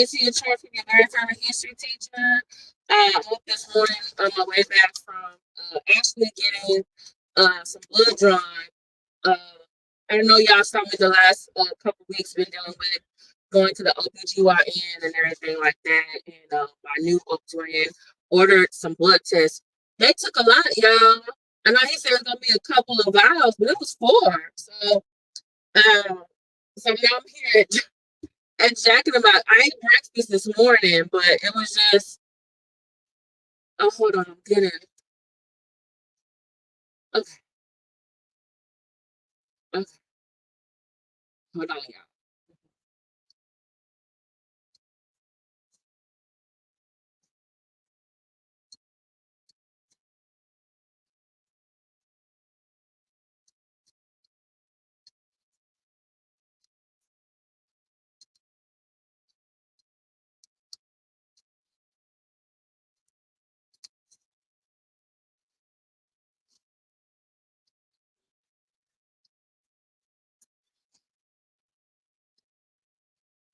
Is he a chart from your very favorite history teacher? I woke this morning on my way back from actually getting some blood drawn. Uh, I don't know y'all saw me the last couple weeks been dealing with going to the OBGYN and everything like that. And my new OBGYN ordered some blood tests. They took a lot, y'all. I know he said it's gonna be a couple of vials, but it was four. Um, so now I'm here at Jack in the Box. I ate breakfast this morning, but it was just oh hold on, I'm getting okay, okay, hold on, y'all.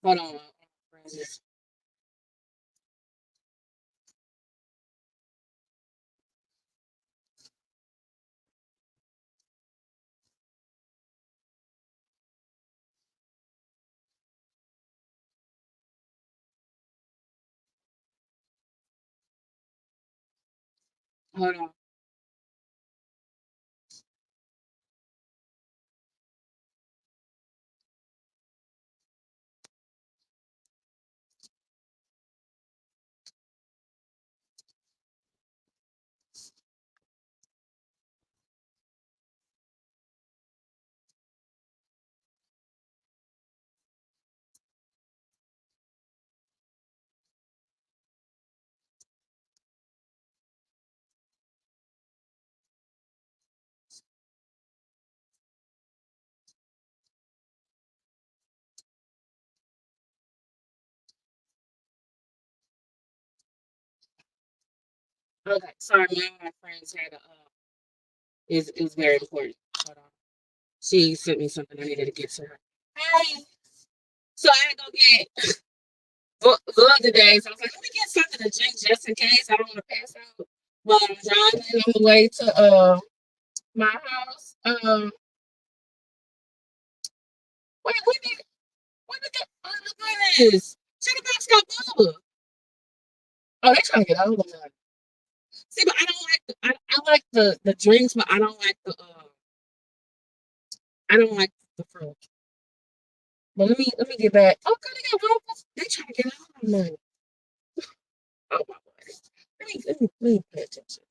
Hold on. Hold on. Okay, sorry, my friends had a is very important. Hold on. She sent me something I needed to get to her. Hey, so I had to go get blood today. So I was like, let me get something to drink just in case I don't want to pass out while I'm driving on the way to my house. Wait, when did that? Oh my goodness! Sugar Box got Bubba. Oh, they trying to get over me. See, but I don't like I like the drinks, but I don't like the I don't like the fruit. But let me get back. Oh, good, they got waffles. They trying to get over me. Oh my god. Let me pay attention.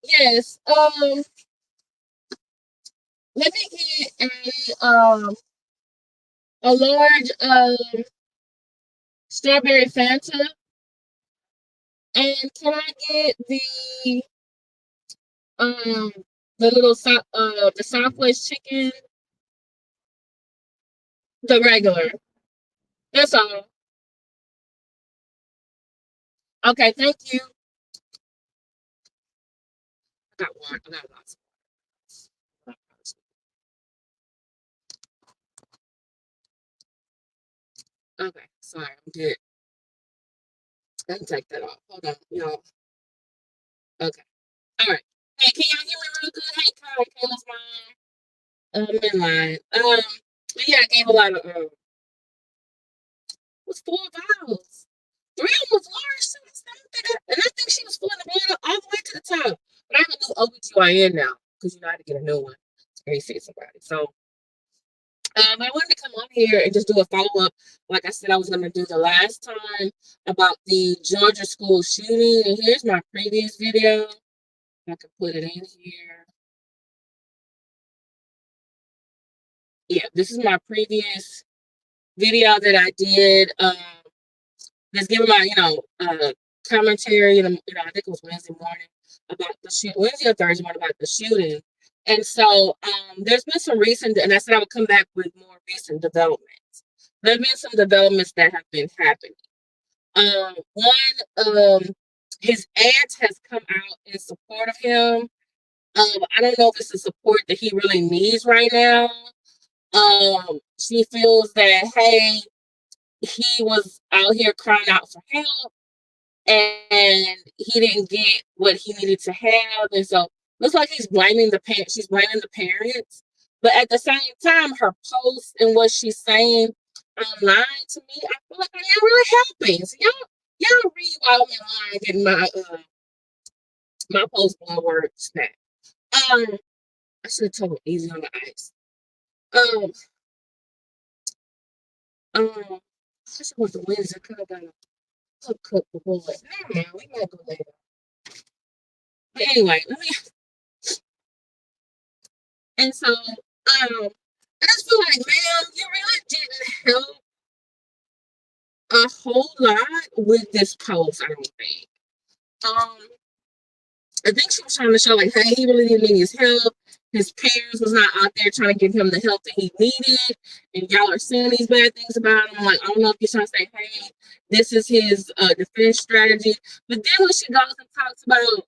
Yes. Let me get a large strawberry Fanta, and can I get um the the Southwest chicken, the regular. That's all. Okay, thank you. I got one. I got lots. Okay, sorry, I'm good. I can take that off. Hold on, y'all. Okay. All right. Hey, can y'all hear me real good? Hey, Kayla's mom. I'm in line. But yeah, I gave a lot of was four vowels. Three of them was large. So and I think she was filling the blood all the way to the top. But I have a new OBGYN now because you know I had to get a new one to see somebody. So I wanted to come on here and just do a follow up. Like I said, I was going to do the last time about the Georgia school shooting. And here's my previous video. I can put it in here. Yeah, this is my previous video that I did. Just giving my, commentary. And I think it was Wednesday morning about the shoot. Wednesday or Thursday morning about the shooting. And so there's been some recent, and I said I would come back with more recent developments. There's been some developments that have been happening. One, his aunt has come out in support of him. I don't know if it's the support that he really needs right now. She feels that, hey, he was out here crying out for help and he didn't get what he needed to have. And so looks like he's blaming the parents. She's blaming the parents. But at the same time, her posts and what she's saying online to me, I feel like I'm not really helping. So y'all read while I'm in line getting my post blood word snack. I should have told him easy on the ice. Um, I should went to Wednesday. Could have got a cook the boy. Never mind, we might go later. But anyway, let me. And so, I just feel like, ma'am, you really didn't help a whole lot with this post. I don't think. Um, I think she was trying to show like, hey, he really didn't need his help. His parents was not out there trying to give him the help that he needed, and y'all are saying these bad things about him. Like, I don't know if you're trying to say, hey, this is his defense strategy. But then when she goes and talks about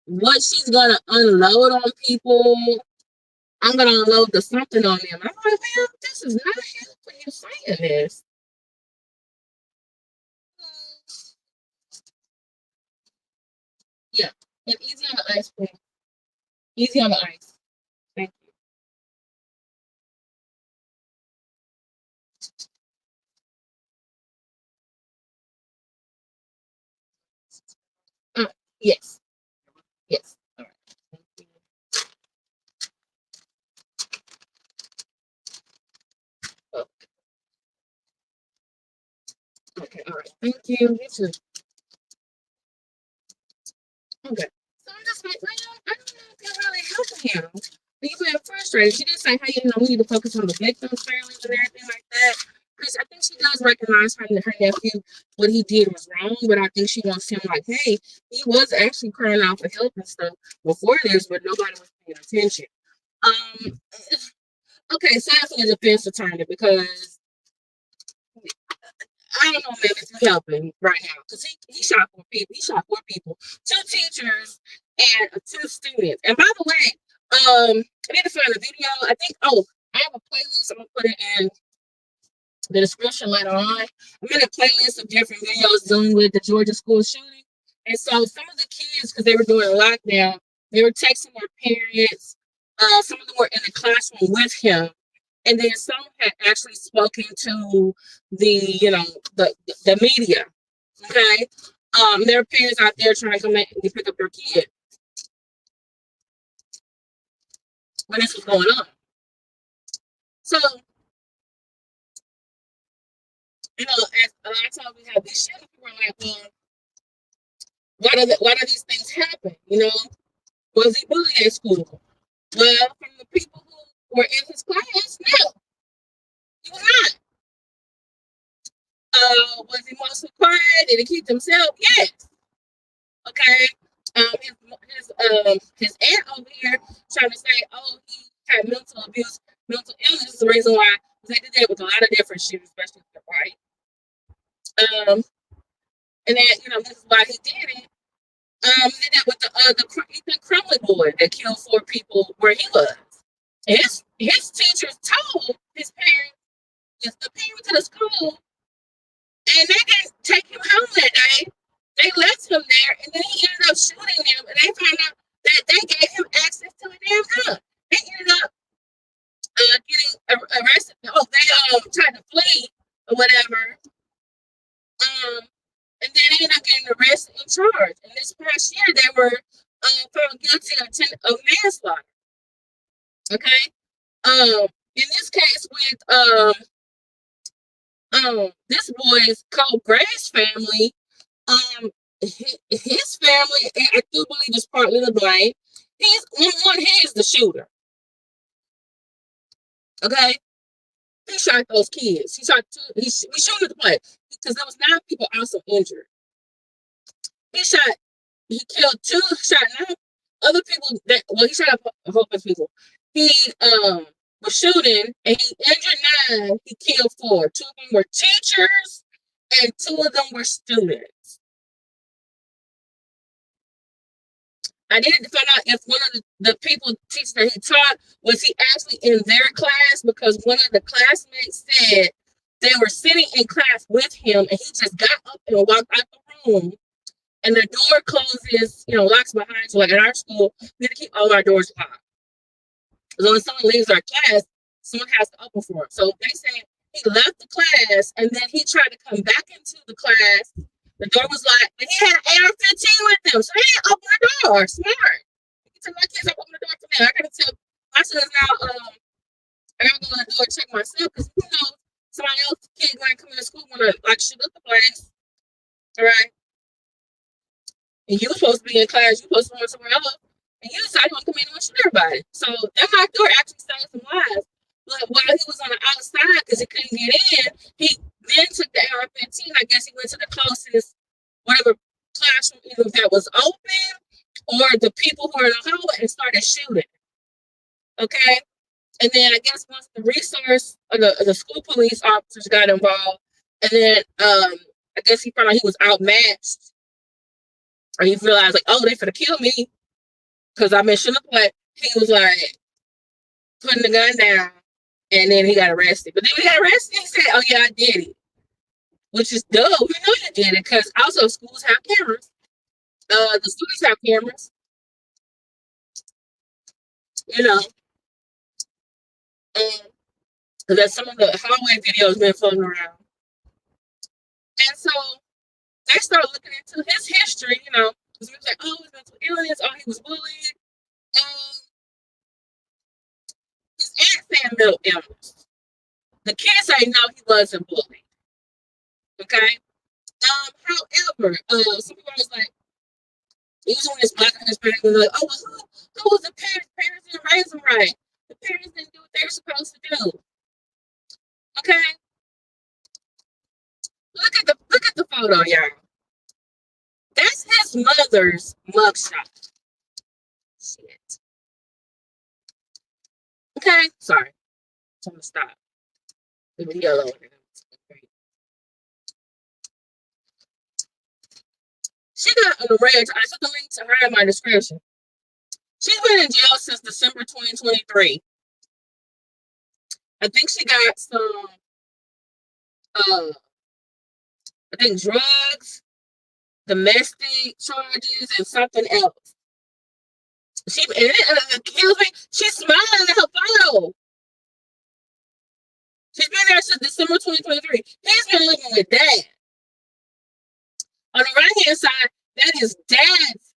what she's gonna unload on people, I'm gonna unload the something on them. I'm like, man, this is not helping you saying this. Yeah, and easy on the ice, please. Easy on the ice. Thank you. Yes, yes. All right. Thank you. Oh, okay, all right. Thank you. You too. Okay. So I'm just like, well, I don't know if you're really helping him. And you feel frustrated. She did say, hey, we need to focus on the victims' families and everything like that. Because I think she does recognize her nephew, what he did was wrong, but I think she wants him like, hey, he was actually crying out for help and stuff before this, but nobody was paying attention. Um, okay, so that's a defense attorney because I don't know, maybe it's helping right now because he shot 4 people. He shot 4 people, 2 teachers and 2 students. And by the way, I need to find a video. I think. Oh, I have a playlist. I'm gonna put it in the description later on. I'm in a playlist of different videos dealing with the Georgia school shooting. And so some of the kids, because they were doing a lockdown, they were texting their parents. Some of them were in the classroom with him, and then some had actually spoken to the the media. Okay, there are parents out there trying to come in and pick up their kid when this was going on. So as a lot of times we have these shit, people are like, well, why do these things happen? Was he bullied at school? Well, from the people who were in his class, no, he was not. Was he mostly quiet? Did he keep himself? Yes. Okay. His aunt over here trying to say, oh, he had mental abuse, mental illness is the reason why they did that with a lot of different shooters, especially the white. And then this is why he did it. Did that with the Ethan Crumley boy that killed 4 people where he was. His teachers told his parents, the parents of the school, and they didn't take him home that day. They left him there, and then he ended up shooting them, and they found out that they gave him access to a damn gun. They ended up getting arrested. Oh, they tried to flee or whatever. And then they ended up getting arrested and charged. And this past year, they were found guilty of manslaughter. Okay. In this case with this boy's Cole Gray's family, his family, I do believe is partly the blame. He's on he is the shooter. Okay, he shot those kids. He shot 2. He shooting the play because there was 9 people also injured. He killed 2. Shot 9 other people. He shot a whole bunch of people. He was shooting and he injured 9. He killed 4. 2 of them were teachers and 2 of them were students. I needed to find out if one of the people teachers that he taught was he actually in their class, because one of the classmates said They were sitting in class with him, and he just got up and walked out the room. And the door closes, locks behind you. Like in our school, we have to keep all our doors locked. So when someone leaves our class, someone has to open for him. So they say he left the class, and then he tried to come back into the class. The door was locked, but he had an AR-15 with him, so he didn't open the door. Smart. He told my kids, open the door for me. I gotta tell my son now. I gotta go to the door and check myself because somebody else's kid going to come into school want to shoot up the place. All right. And you were supposed to be in class, you were supposed to be somewhere else, and you decided you want to come in and shoot everybody. So that locked door actually saved some lives. But while he was on the outside because he couldn't get in, he then took the AR-15. I guess he went to the closest, whatever classroom either that was open or the people who were in the hallway and started shooting. Okay? And then I guess once the resource or the school police officers got involved, and then I guess he found out he was outmatched. Or he realized, like, oh, they finna kill me because I've been shooting up. Like, he was like putting the gun down, and then he got arrested. But then he got arrested, he said, oh, yeah, I did it. Which is dumb. We know you did it because also schools have cameras. The students have cameras. And there's some of the hallway videos been floating around. And so they started looking into his history, because we was like, oh, he was mental illness, oh, he was bullied. His aunt said mental illness. The kids say no, he wasn't bullied. Okay? However, some people was like, usually when it's black and Hispanic, they're like, oh, well, who was the parents? Parents didn't raise them right. The parents didn't do what they were supposed to do. Okay? Look at the photo, y'all. That's his mother's mugshot. Shit. Okay, sorry. I'm gonna stop. The video over here. She got an rage. I took the link to her in my description. She's been in jail since December 2023. I think she got some I think drugs, domestic charges, and something else. She she's smiling at her photo. She's been there since December 2023. He's been living with dad. On the right hand side, that is dad's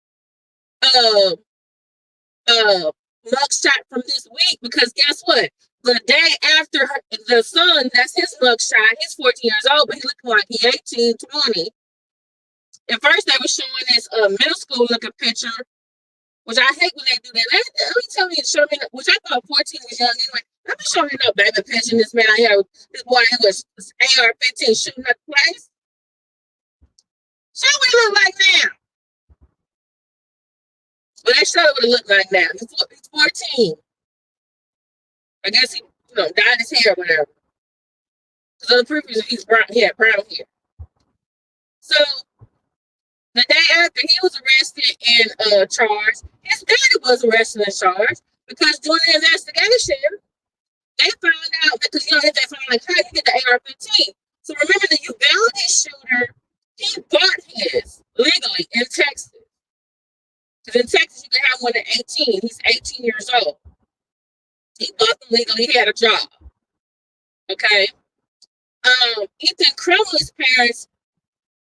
mugshot from this week because guess what? The day after the son, that's his mugshot. He's 14 years old, but he looking like he's 18, 20. At first, they were showing this middle school looking picture, which I hate when they do that. Let me tell you, show me, which I thought 14 was young anyway. Let me show you no baby picture. This man here, this boy who was AR-15 shooting at the place. Show what he look like now. But they showed what it looked like now. He's 14. I guess he, dyed his hair or whatever. So the proof is he's brown. He had brown hair. So the day after he was arrested and charged, his daddy was arrested and charged because during the investigation, they found out because they found like how you get the AR-15. So remember the Uvalde shooter, he bought his legally in Texas. Because in Texas you can have one at 18. He's 18 years old. He bought them legally. He had a job. Okay. Ethan Crumley's parents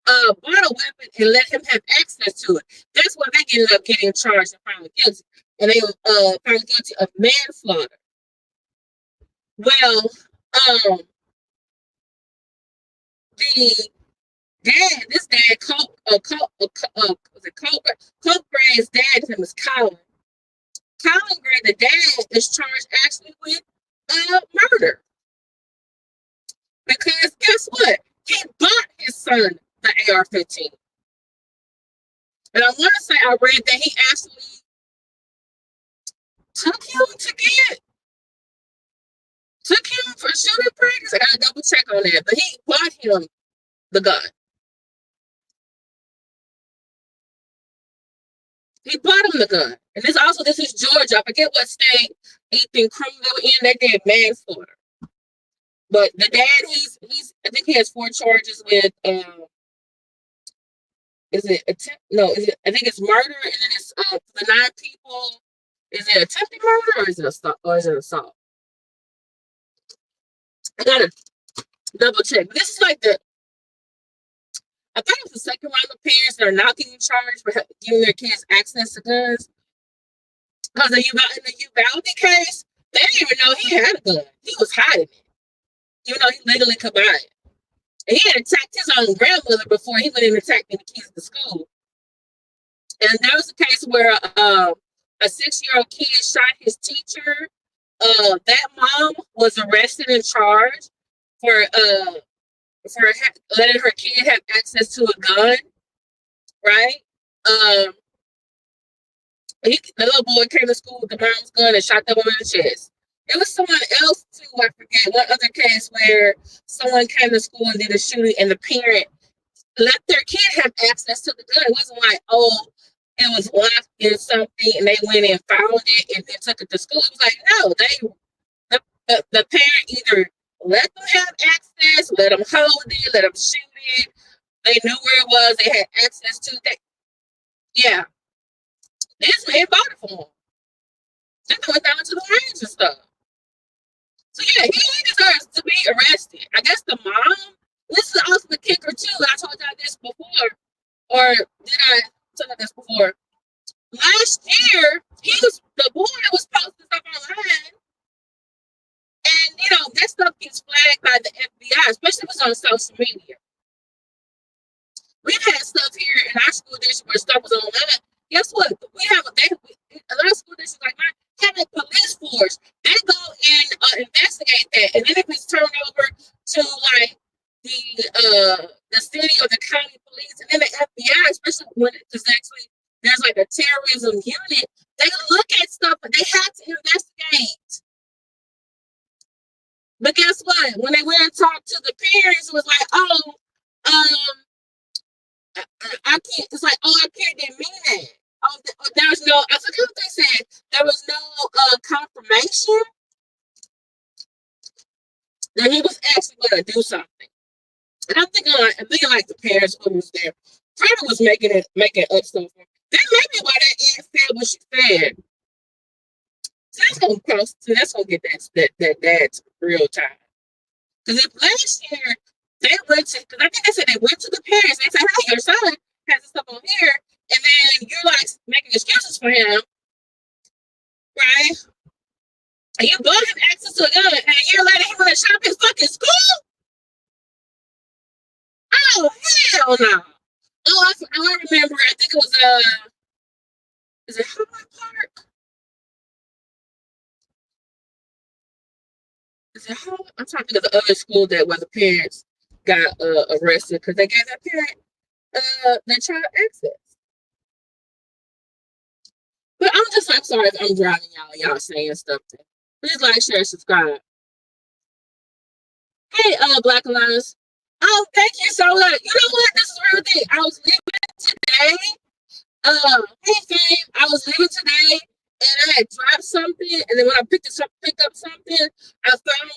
bought a weapon and let him have access to it. That's why they ended up getting charged and found guilty. And they were found guilty of manslaughter. Well, this dad, Coke Gray's dad, his name was Colin. Colin Gray, the dad, is charged actually with murder. Because guess what? He bought his son the AR-15. And I want to say I read that he actually took him for shooting practice. I gotta double check on that. But he bought him the gun. He bought him the gun. And this is Georgia. I forget what state Ethan Crumley in. They did manslaughter. But the dad, he's I think he has 4 charges with is it attempt? No, is it? I think it's murder, and then it's the 9 people. Is it attempted murder or is it assault? Or is it assault? I gotta double check. This is like I think it's the second round of parents that are not getting charged for giving their kids access to guns. Because in the Uvalde case, they didn't even know he had a gun. He was hiding it, even though he legally could buy it. And he had attacked his own grandmother before he went and attacked the kids at the school. And there was a case where a 6-year-old kid shot his teacher. That mom was arrested and charged for letting her kid have access to a gun, right? The little boy came to school with the mom's gun and shot that woman in the chest. It was someone else too, I forget, one other case where someone came to school and did a shooting and the parent let their kid have access to the gun. It wasn't like, oh, it was locked in something and they went and found it and then took it to school. It was like, no, the parent either let them have access, let them hold it, let them shoot it. They knew where it was. They had access to that. Yeah. This man voted for him. They went down to the range and stuff. So yeah, he deserves to be arrested. I guess the mom, this is also the kicker too. I told y'all this before, or did I tell you this before? Last year, the boy was posting stuff online, and that stuff gets flagged by the FBI, especially if it's on social media. We've had stuff here in our school district where stuff was online. Guess what? We have a lot of school districts like mine have a police force. They go and investigate that, and then if it's turned over to like the city or the county police, and then the FBI, especially when it's actually there's like a terrorism unit, they look at stuff, but they have to investigate. But guess what? When they went and talked to the parents, it was like, oh, I can't. It's like, oh, I can't. Didn't mean that. Oh, there was no. I forget what they said. There was no confirmation that he was actually going to do something. And I'm thinking like the parents who was there probably was making up stuff. That may be why that aunt said what she said. So that's gonna get that dad to real time. Because if last year they went to, because I think they said they went to the parents and they said, hey, your son has this stuff on here, and then you're like making excuses for him, right? And you bought him access to a gun, and a year later he went to shop his fucking school? Oh, hell no. Oh, I remember, I think it was, is it Highland Park? Is it Highland? I'm trying to think of the other school where the parents got arrested because they gave that parent their child access. But I'm sorry if I'm driving y'all saying stuff. Please like, share, subscribe. Hey, Black Alliance. Oh, thank you so much. You know what? This is a real thing. I was leaving today. Hey, fam, I was leaving today, and I had dropped something, and then when I picked up something, I found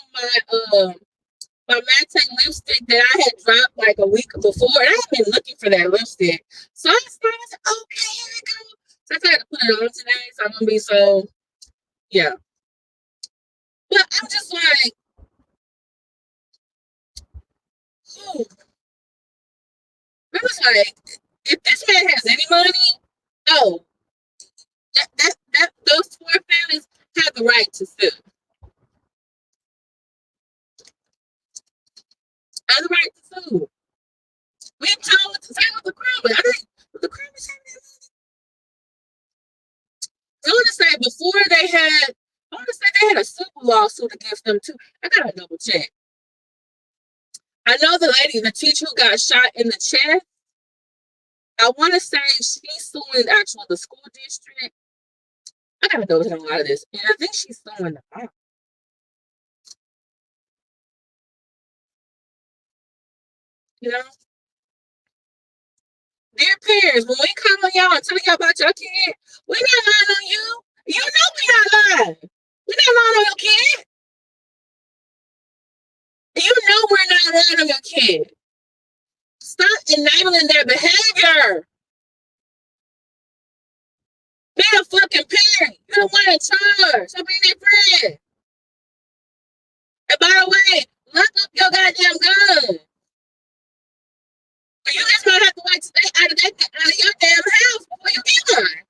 my matte lipstick that I had dropped like a week before, and I had been looking for that lipstick. So I said, okay, here we go. So I had to put it on today, so I'm gonna be so, yeah. But I'm just like, I was like, if this man has any money, oh, those 4 families have the right to sue. Have the right to sue. We told the same with the criminal. I think the criminal having that money. I want to say they had a civil lawsuit against them too. I gotta double check. I know the teacher who got shot in the chest. I want to say she's suing the school district. I gotta go with a lot of this, and I think she's suing the mom. You know, dear parents, when we come on y'all and tell y'all about your kid, we're not lying on you. You know we're not lying. We're not lying on your kid. You know we're not around on your kid. Stop enabling their behavior. Be a fucking parent. You're the one in charge. So be their friend. And by the way, lock up your goddamn gun. You just might have to wait till they out of your damn house before you get one.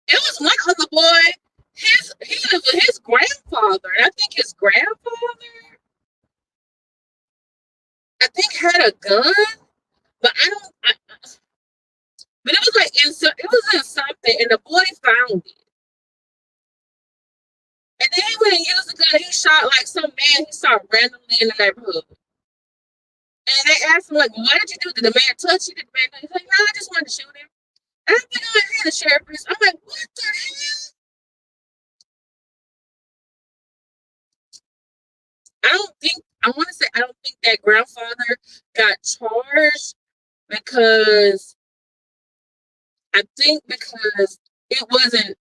It was one other boy. He lived with his grandfather, and I think his grandfather, I think had a gun, but I don't. But it was like it was in something, and the boy found it, and then he went and used the gun. He shot like some man he saw randomly in the neighborhood, and they asked him like, well, "What did you do? Did the man touch you? Did the man?" He's like, "No, I just wanted to shoot him." And I think I hear the sheriff. I'm like, "What the hell?" I don't think that grandfather got charged because because it wasn't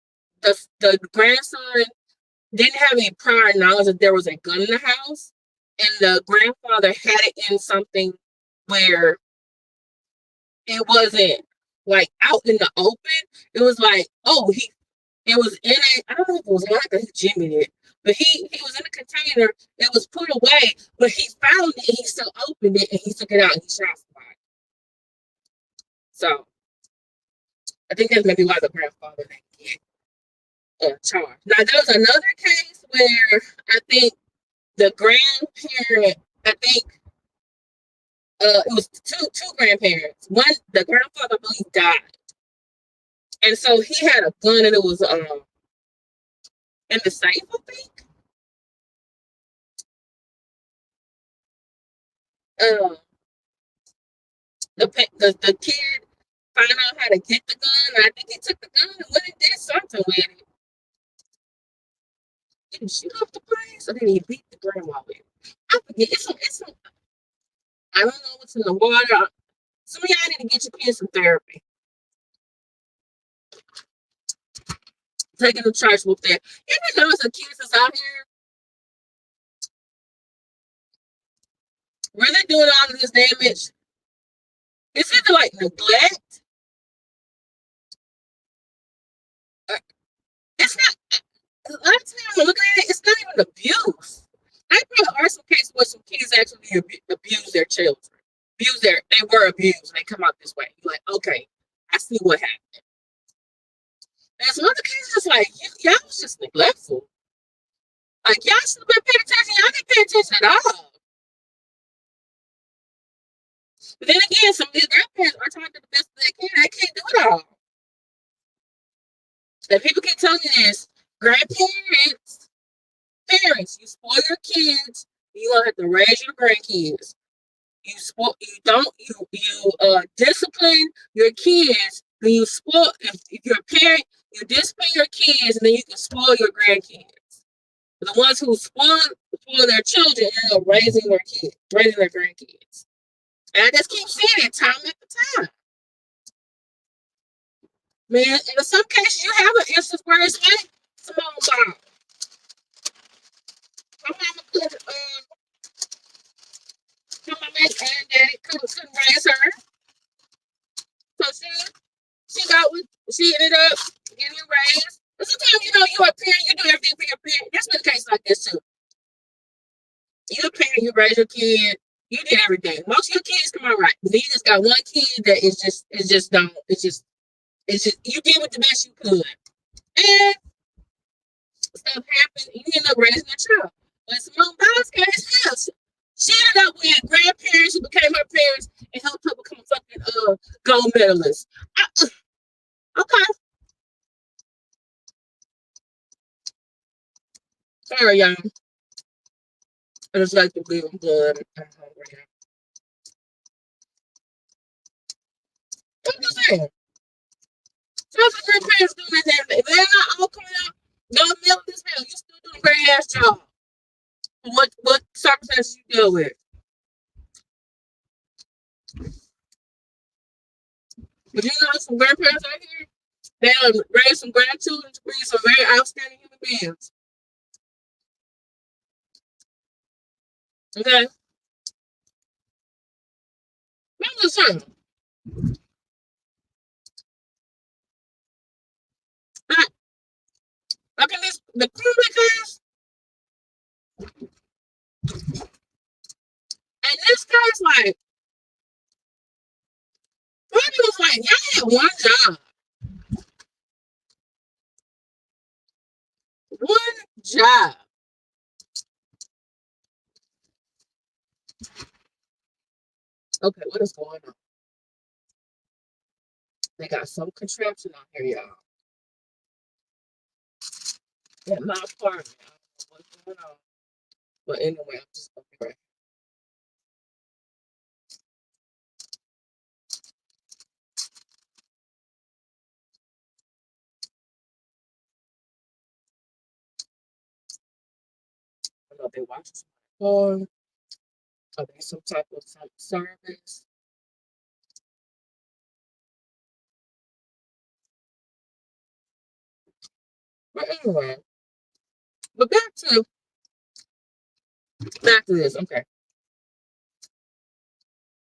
the grandson didn't have any prior knowledge that there was a gun in the house, and the grandfather had it in something where it wasn't like out in the open. It was like, it was in a, I don't know if it was like a Jimmy did, but he was in a container. It was put away, but he found it. And he still opened it and he took it out and he shot somebody. So I think that's maybe why the grandfather didn't get charged. Now there was another case where I think the grandparent, I think it was two grandparents. One, the grandfather, I believe, died, and so he had a gun and it was in the safe, I think. Um, the kid found out how to get the gun. And I think he took the gun and went and did something with it. Did he shoot off the place or did he beat the grandma with it? I forget. I don't know what's in the water. Some of y'all need to get your kids some therapy. Taking the charge whoop there. You ever notice the kids that's out here really doing all of this damage? It's either like neglect. It's not. A lot of times I'm looking at it, it's not even abuse. I probably are some cases where some kids actually abuse their children. They were abused and they come out this way. You're like, okay, I see what happened. And some other cases, it's like, y'all was just neglectful. Like, y'all should have been paying attention. Y'all didn't pay attention at all. But then again, some of these grandparents are trying to do the best they can. They can't do it all. And people keep telling you this. Parents, you spoil your kids, you're gonna have to raise your grandkids. You discipline your kids, then you spoil if you're a parent, you discipline your kids, and then you can spoil your grandkids. The ones who spoil their children end up raising their grandkids. And I just keep seeing it time after time. Man, and in some cases you have an instance where it's like Simone Biles. My mama couldn't my mama and daddy couldn't raise her. So she ended up getting raised. But sometimes, you're a parent, you do everything for your parent. There's been cases like this too. You're a parent, you raise your kid, you did everything. Most of your kids come out right. But then you just got one kid that is just you did what the best you could. And stuff happened, you end up raising a child. But Simone Biles case, yes. She ended up with grandparents who became her parents and helped her become a fucking gold medalist. Okay. Sorry, y'all. I just like to bleed blood. I'm hungry. I'm just saying. Some grandparents doing that. If they're not all coming out gold medalist, hell, you still doing a great ass job. What circumstances you deal with? But some grandparents out here, they raise some grandchildren to be some very outstanding human beings. Okay? I'm just saying. Like, like in this, the Crumbly case, and this case, like, Bobby was like, y'all had one job. One job. Okay, what is going on? They got some contraption out here, y'all. At my apartment. I don't know what's going on. But anyway, I'm just gonna be right. I don't know if they watching some porn. Are they some type of service? But anyway, but back to this. Okay.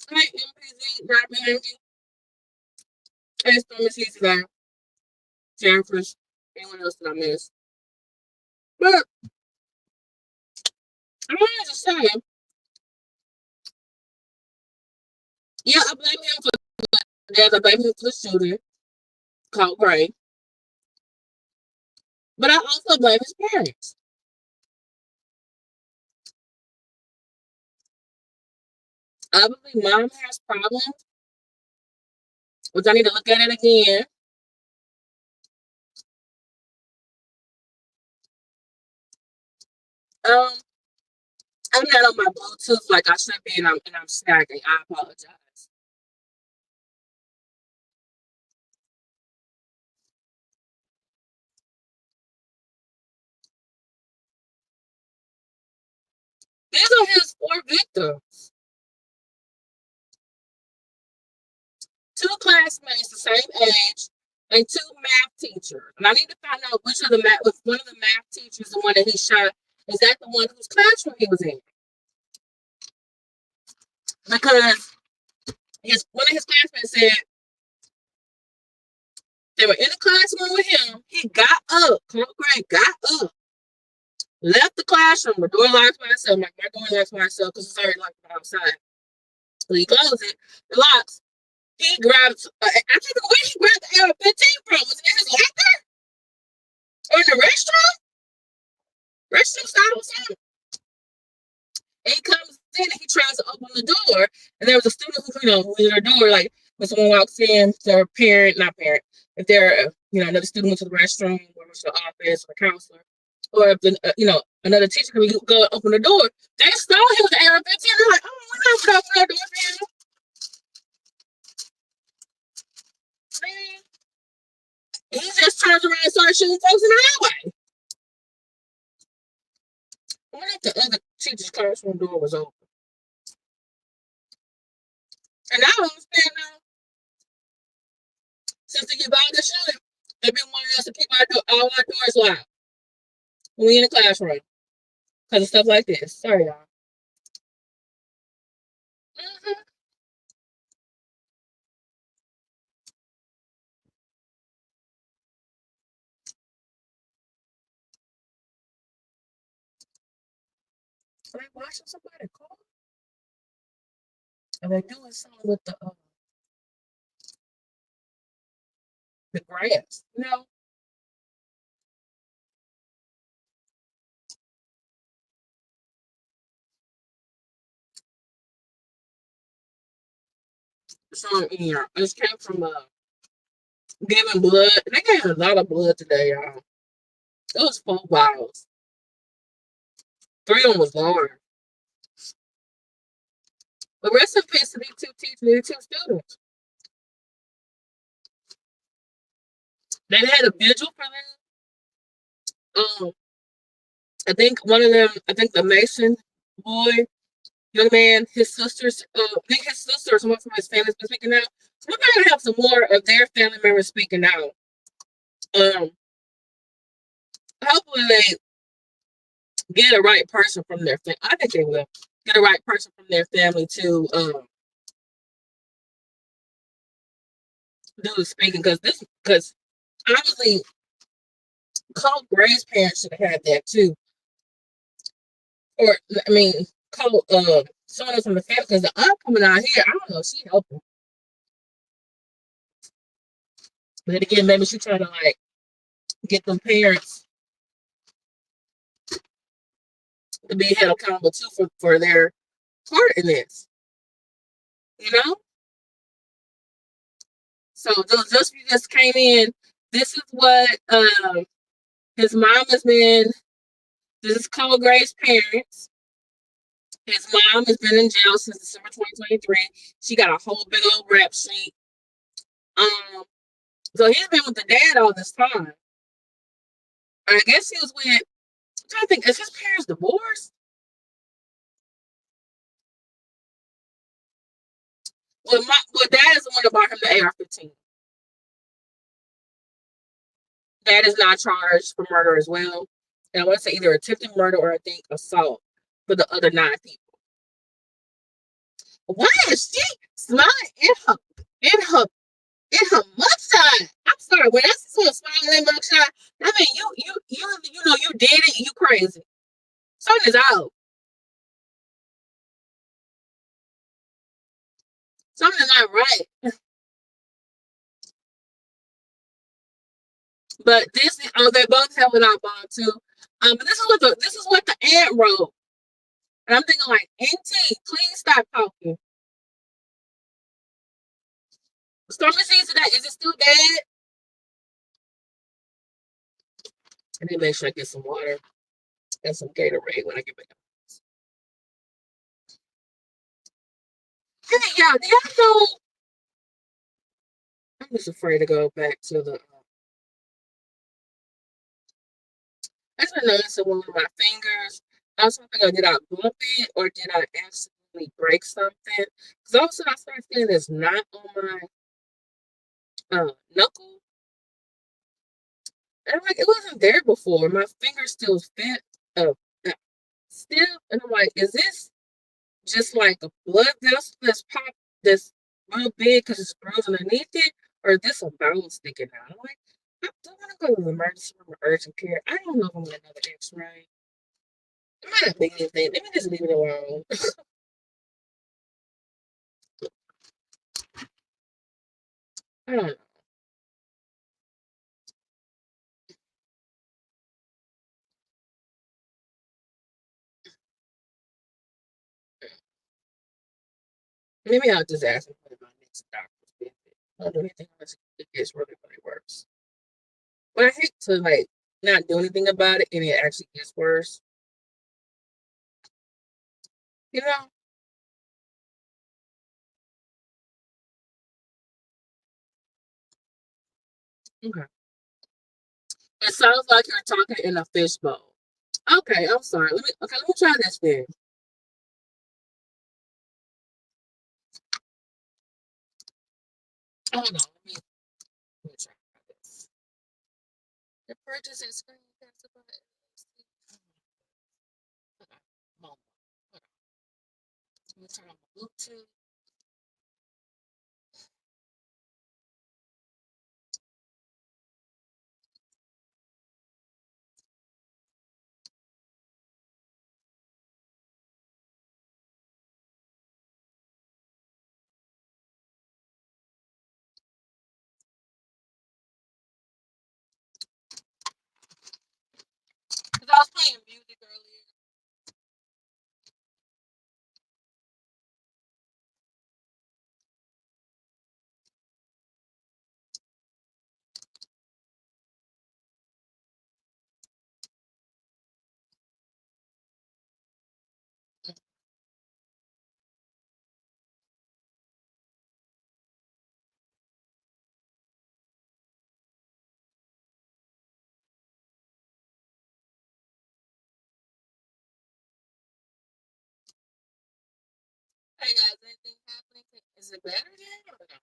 Hey, MPZ, right behind you. Hey, Stormy C's there. Jennifer's. Anyone else that I missed? But I wanted to say, yeah, I blame him for death. I blame him for the shooting called Gray. But I also blame his parents. I believe mom has problems, which I need to look at it again. Um, I'm not on my Bluetooth like I should be, and I'm snagging. I apologize. These are his 4 victims. 2 classmates the same age, and 2 math teachers. And I need to find out which of the math was one of the math teachers, the one that he shot. Is that the one whose classroom he was in? Because one of his classmates said they were in the classroom with him. He got up, Clark Gray got up, left the classroom. The door locks by itself. Like my door locks by itself because it's already locked outside. So he closes it. It locks. He grabs. I think the way he grabbed the AR-15 from was in his locker or in the restroom. Restroom style or something. And he comes in and he tries to open the door. And there was a student who, in their door, like when someone walks in, their parent, not parent, if they're, another student went to the restroom or went to the office or the counselor, or if another teacher can go open the door, they saw him with the AR-15. They're like, oh, we're not going to open that door for him. Man, he just turns around and starts shooting folks in the highway. I wonder if the other teacher's classroom door was open. And I don't understand now. Since the Uvalde shooting, they've been wanting us to keep all our doors locked when we in the classroom because of stuff like this. Sorry, y'all. Mm-hmm. Are they washing somebody's car? Are they doing something with the grass? No. So yeah, this came from giving blood. They gave a lot of blood today, y'all. It was 4 bottles. 3 of them was large. But rest in peace to these 2 teachers, these 2 students. They had a vigil for them. I think one of them, the Mason boy, young man, his sisters, I think his sisters, someone from his family's been speaking out. So we're going to have some more of their family members speaking out. Hopefully they get a right person from their family. I think they will. get the right person from their family to do the speaking, because obviously Cole Gray's parents should have had that too, or I mean Cole someone else from the family, because the aunt coming out here, I don't know, she helping, but then again maybe she trying to like get them parents to be held accountable too for their part in this, you know. So just you just came in. This is what his mom has been. This is Cole Gray's parents. His mom has been in jail since December 2023. She got a whole big old rap sheet. Um, so he's been with the dad all this time. I guess he was with. I'm trying to think. Is his parents divorced? Well, dad is the one that bought him the AR-15. Dad is not charged for murder as well. And I want to say either attempted murder or I think assault for the other 9 people. Why is she smiling in her mugshot? I'm sorry, when I see someone smiling in mugshot, I mean you know you did it, you crazy. Something is out. Something's not right. But this is they both have it out bond too. But this is what the aunt wrote. And I'm thinking like, Auntie, please stop talking. Stormy sees today. Is it still bad? I need to make sure I get some water and some Gatorade when I get back. Hey, y'all, do y'all know? I'm just afraid to go back to the. I just noticed that one of my fingers. I was thinking, did I bump it or did I accidentally break something? Because all of a sudden I started feeling this knot on my knuckle. And I'm like, it wasn't there before. My finger still fit uh, uh, still. And I'm like, is this just like a blood vessel that's popped that's real big because it's bruised underneath it? Or is this a bone sticking out? I'm like, I do want to go to the emergency room or urgent care. I don't know if I'm going to another x-ray. It might not be anything. Let me just leave it alone. I don't know. Maybe I'll just ask him for my next doctor's visit. I don't do anything unless it gets really, really worse. But I hate to like not do anything about it and it actually gets worse. You know? Okay. It sounds like you're talking in a fishbowl. Okay, I'm sorry. Let me try this then. Hold on. Let me try this. The purchase and screen capture button. Hold on. Hold on. Let me turn on my Bluetooth. Because I was playing music earlier. Hey guys, anything happening? Is it better now or no?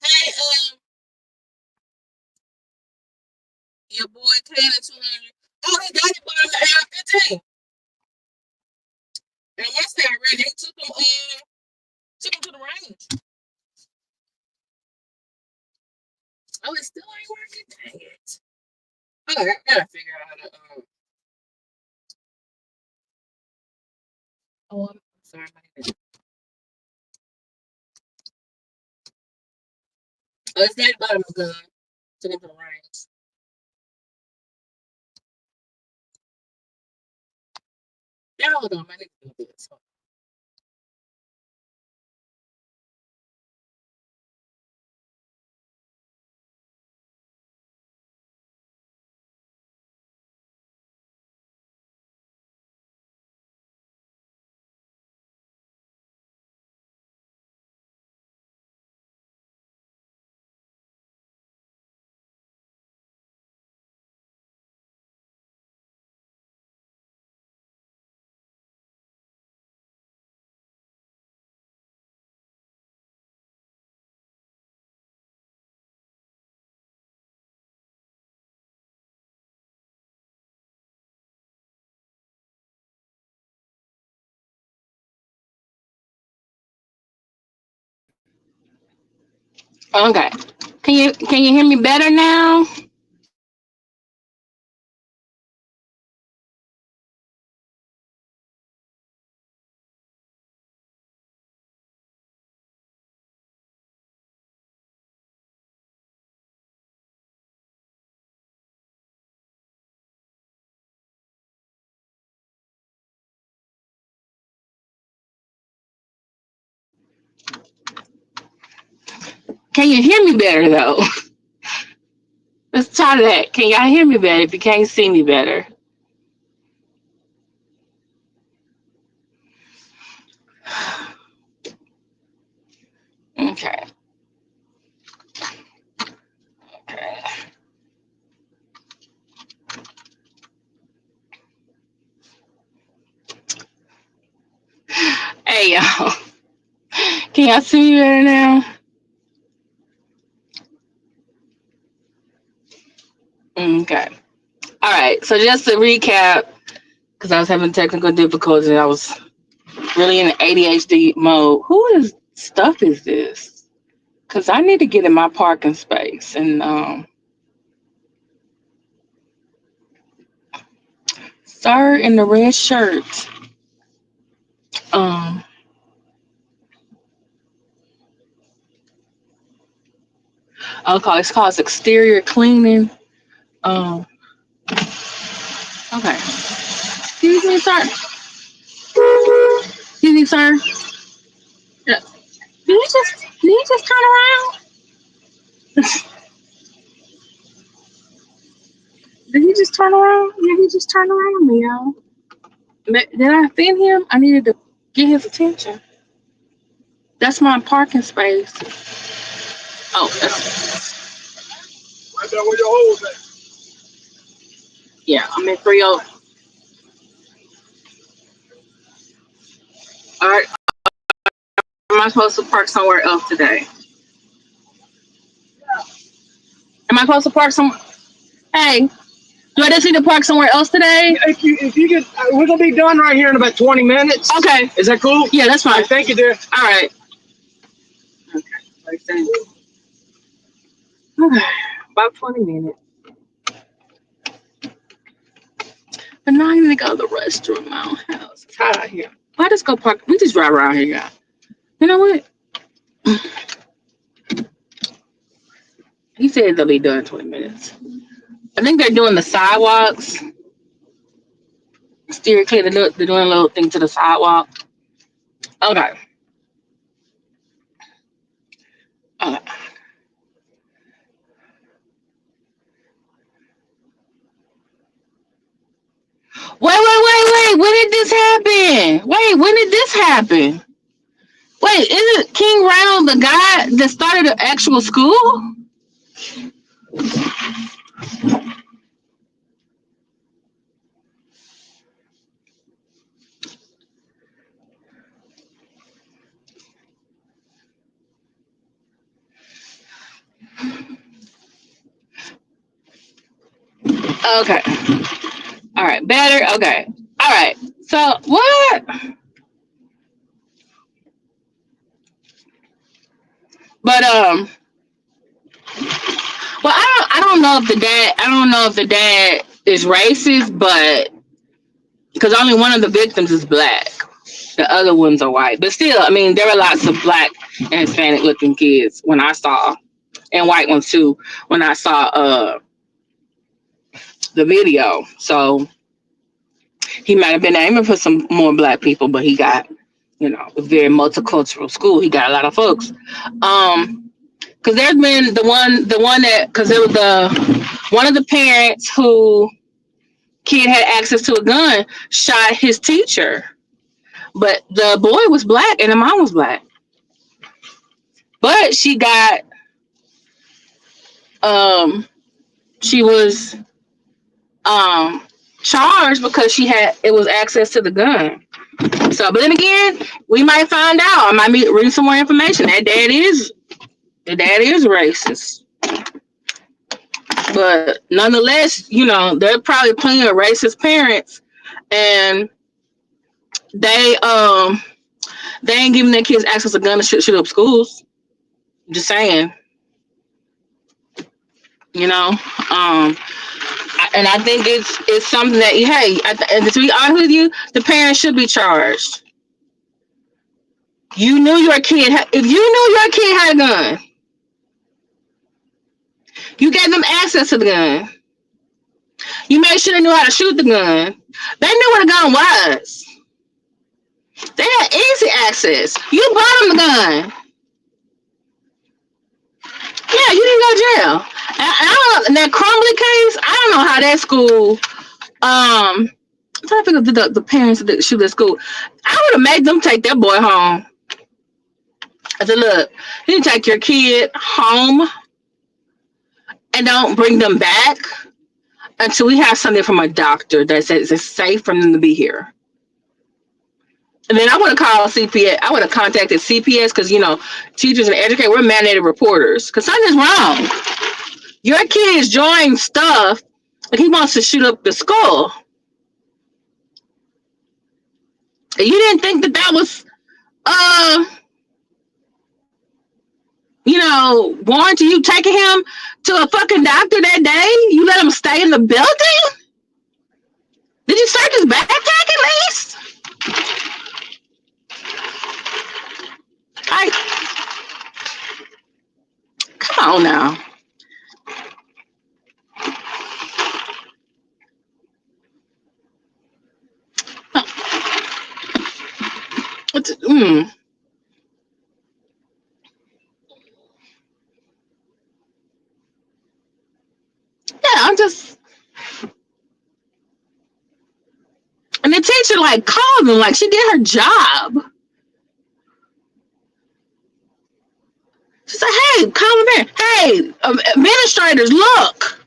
Hey, Your boy Cannon 200. Oh, he got it by the AR-15. And once they already, he took him to the range. Oh, it still ain't working. Dang it. Okay, I gotta figure out how to. Oh, I'm sorry. Oh, it's that bottom of the gun. Took him to the range. Yeah, hold on. I need to do this. Okay. Can you hear me better now? Can you hear me better though? Let's try that. Can y'all hear me better if you can't see me better? Okay. Okay. Hey y'all. Can y'all see me better now? Okay. All right. So just to recap, because I was having technical difficulties, I was really in ADHD mode. Who is stuff is this? Because I need to get in my parking space and sir in the red shirt. Um. Okay. It's called exterior cleaning. Um. Okay. Excuse me, sir. Excuse me, sir. Yeah. Did you just turn around? Did he just turn around? Yeah, he just turned around me, y'all. Did I offend him? I needed to get his attention. That's my parking space. Oh, right there where your holes at. Yeah, I'm in 30. All right, am I supposed to park somewhere else today? Am I supposed to park somewhere? Hey, do I just need to park somewhere else today? If you could, we're gonna be done right here in about 20 minutes. Okay. Is that cool? Yeah, that's fine. All right, thank you, dear. All right. Okay. Okay. About 20 minutes. But now I need to go to the restroom in my own house. It's hot out here. Why just go park? We just drive around here, y'all. You know what? He said they'll be done in 20 minutes. I think they're doing the sidewalks. Steer clear. They're doing a little thing to the sidewalk. Okay. Okay. Wait. When did this happen? Wait, when did this happen? Wait, isn't King Ronald the guy that started the actual school? Okay. All right. Better. Okay. All right. So what? But well, I don't know if the dad. I don't know if the dad is racist, but because only one of the victims is black, the other ones are white. But still, I mean, there were lots of black and Hispanic looking kids when I saw, and white ones too when I saw the video. So he might have been aiming for some more black people, but he got, a very multicultural school. He got a lot of folks. Because there's been the one that, because it was one of the parents who kid had access to a gun shot his teacher, but the boy was black and the mom was black. But um she was um charged because she had it was access to the gun. So, but then again, we might find out. I might be reading some more information. The dad is racist. But nonetheless, there are probably plenty of racist parents, and they they ain't giving their kids access to gun to shoot up schools. Just saying, you know. And I think it's something that, hey, and to be honest with you, the parents should be charged. You knew your kid. If you knew your kid had a gun, you gave them access to the gun. You made sure they knew how to shoot the gun. They knew what a gun was. They had easy access. You bought them the gun. Yeah, you didn't go to jail. And that Crumbly case, I don't know how that school. I'm trying to think of the parents that shoot at school. I would have made them take their boy home. I said, look, you need to take your kid home and don't bring them back until we have something from a doctor that says it's safe for them to be here. And then I would have called CPS. I would have contacted CPS because, teachers and educators, we're mandated reporters because something's wrong. Your kid is enjoying stuff and he wants to shoot up the school. And you didn't think that was, warranted you taking him to a fucking doctor that day? You let him stay in the building? Did you search his backpack at least? Come on now. Yeah, I'm just. And the teacher called him like she did her job. She said, "Hey, come in. Hey, administrators, look.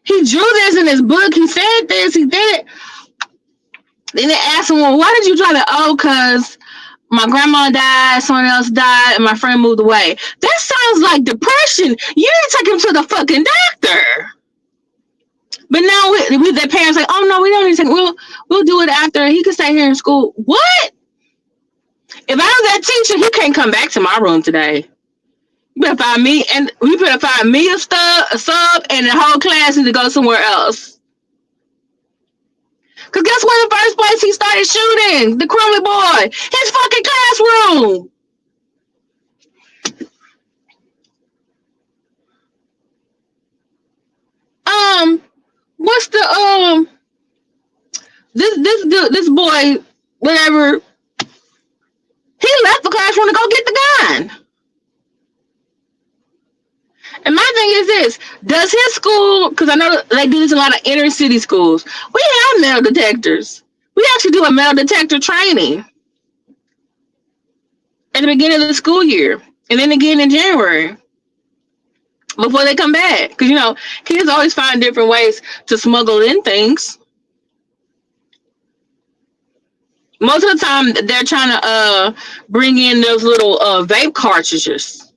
He drew this in his book. He said this. He did it." Then they asked him, "Well, why did you try to? Oh, because my grandma died, someone else died, and my friend moved away." That sounds like depression. You didn't take him to the fucking doctor. But now their parents like, "Oh no, we don't need to take him. We'll do it after. He can stay here in school." What? If I was that teacher, he can't come back to my room today. You better find me, and we better find me a sub, and the whole class need to go somewhere else. Because guess what? In the first place, he started shooting the Crumley boy. His fucking classroom. What's the this boy, whatever, he left the classroom to go get the gun. And my thing is this: does his school? Because I know they do this in a lot of inner city schools. We have metal detectors. We actually do a metal detector training at the beginning of the school year, and then again in January before they come back. Because kids always find different ways to smuggle in things. Most of the time, they're trying to bring in those little vape cartridges.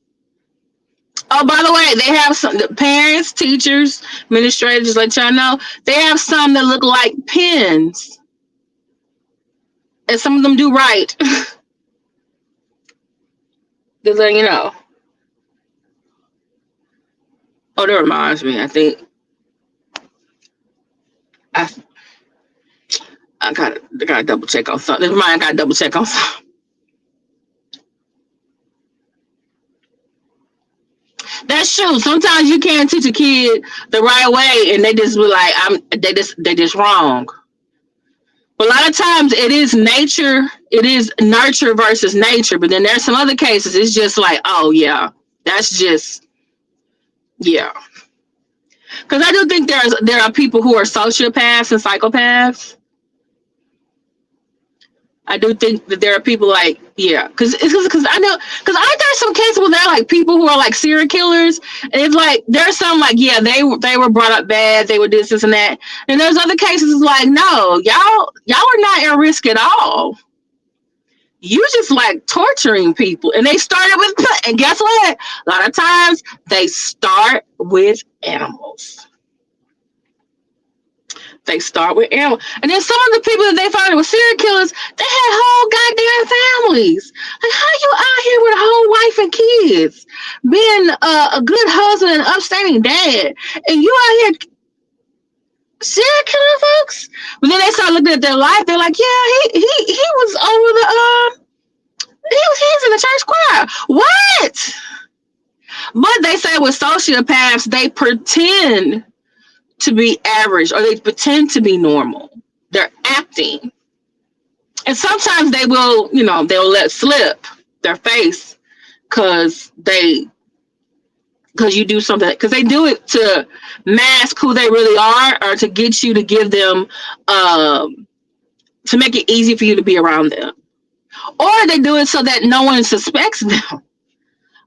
Oh, by the way, they have some the parents, teachers, administrators. Let y'all know they have some that look like pins, and some of them do write. Just letting you know. Oh, that reminds me. I think I I gotta double check on something. Never mind. I gotta double check on something. That's true. Sometimes you can't teach a kid the right way, and they just be like, they just wrong. But a lot of times it is nature, it is nurture versus nature. But then there's some other cases, it's just like, oh yeah, that's just yeah. Because I do think there are people who are sociopaths and psychopaths. I do think that there are people like yeah, because I know because aren't there some cases where there are like people who are like serial killers, and it's like there's some like yeah they were brought up bad, they were this and that, and there's other cases like no y'all are not at risk at all. You just like torturing people, and they started with and guess what? A lot of times they start with animals. They start with animals. And then some of the people that they found were serial killers, they had whole goddamn families. Like, how you out here with a whole wife and kids, being a good husband and upstanding dad, and you out here serial killing folks? But then they start looking at their life. They're like, yeah, he was over the he's in the church choir. What? But they say with sociopaths, they pretend to be average or they pretend to be normal. They're acting. And sometimes they will, they'll let slip their face because you do something, because they do it to mask who they really are or to get you to give them, to make it easy for you to be around them. Or they do it so that no one suspects them.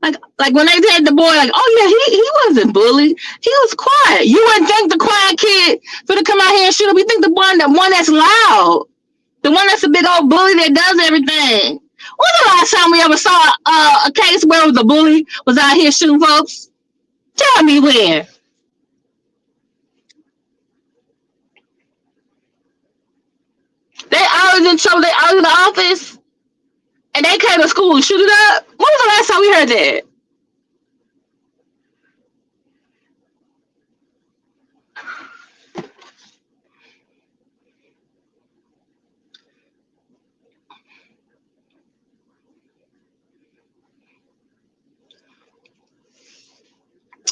Like when they had the boy, like, oh yeah, he wasn't bullied. He was quiet. You wouldn't think the quiet kid gonna come out here and shoot up. You think the one that's loud, the one that's a big old bully that does everything. When the last time we ever saw a case where the bully was out here shooting folks? Tell me when. They always in trouble. They always in the office, and they came to school and shoot it up. When was the last time we heard that?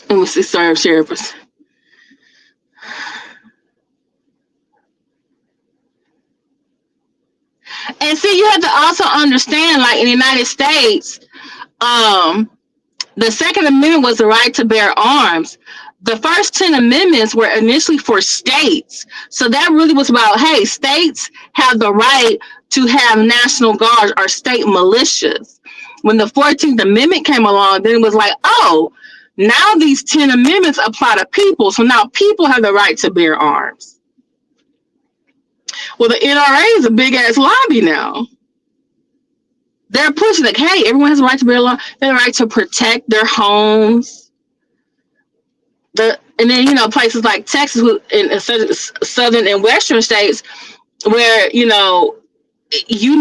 Let me see, sorry, sheriffs. And see, you have to also understand, like in the United States, um, the Second Amendment was the right to bear arms. The first 10 amendments were initially for states. So that really was about, hey, states have the right to have National Guards or state militias. When the 14th Amendment came along, then it was like, oh, now these 10 amendments apply to people. So now people have the right to bear arms. Well, the NRA is a big ass lobby now. They're pushing like, hey, everyone has a right to bear arms. They have a right to protect their homes. And then places like Texas in southern and western states where you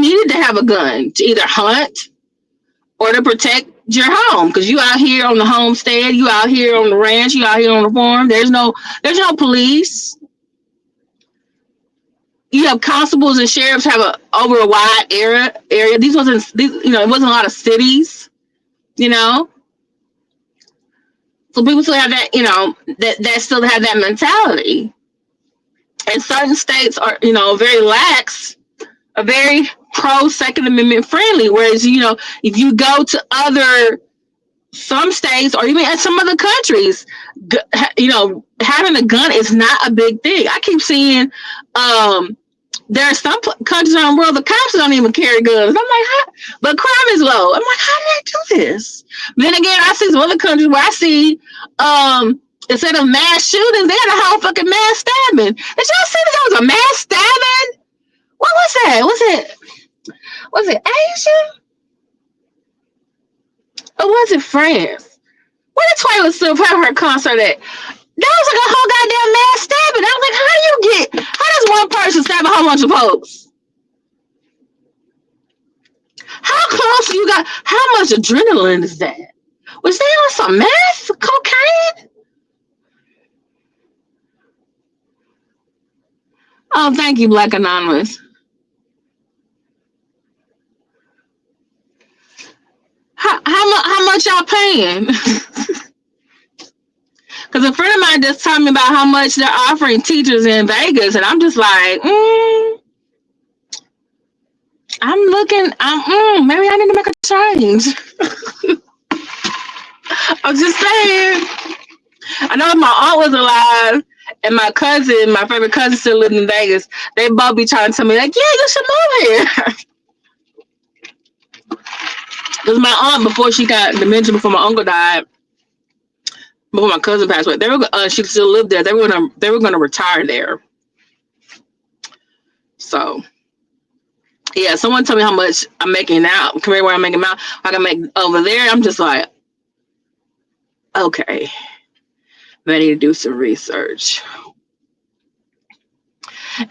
needed to have a gun to either hunt or to protect your home, because you out here on the homestead, you out here on the ranch, you out here on the farm. There's no police. You have constables and sheriffs have over a wide area. It wasn't a lot of cities, So people still have that, that still have that mentality. And certain states are, very lax, are very pro Second Amendment friendly. Whereas, if you go to some states or even at some other countries, having a gun is not a big thing. I keep seeing, there are some countries around the world, the cops don't even carry guns. I'm like, but crime is low. I'm like, how did they do this? But then again, I see some other countries where I see, instead of mass shootings, they had a whole fucking mass stabbing. Did y'all see that there was a mass stabbing? What was that? Was it Asia? Or was it France? Where the Twilight Still her concert at? That was like a whole goddamn mass stabbing. I was like, how does one person stab a whole bunch of folks? How close you got? How much adrenaline is that? Was they on some meth? Cocaine? Oh, thank you, Black Anonymous. How much y'all paying? Because a friend of mine just told me about how much they're offering teachers in Vegas, and I'm just like, I'm looking. Maybe I need to make a change. I'm just saying. I know if my aunt was alive and my favorite cousin, still lived in Vegas, they both be trying to tell me, like, yeah, you should move here. Because my aunt, before she got dementia, before my uncle died, before my cousin passed away, she still lived there. They were gonna retire there. So yeah, someone told me how much I'm making now compared to where I'm making now. I can make over there. I'm just like, okay, ready to do some research.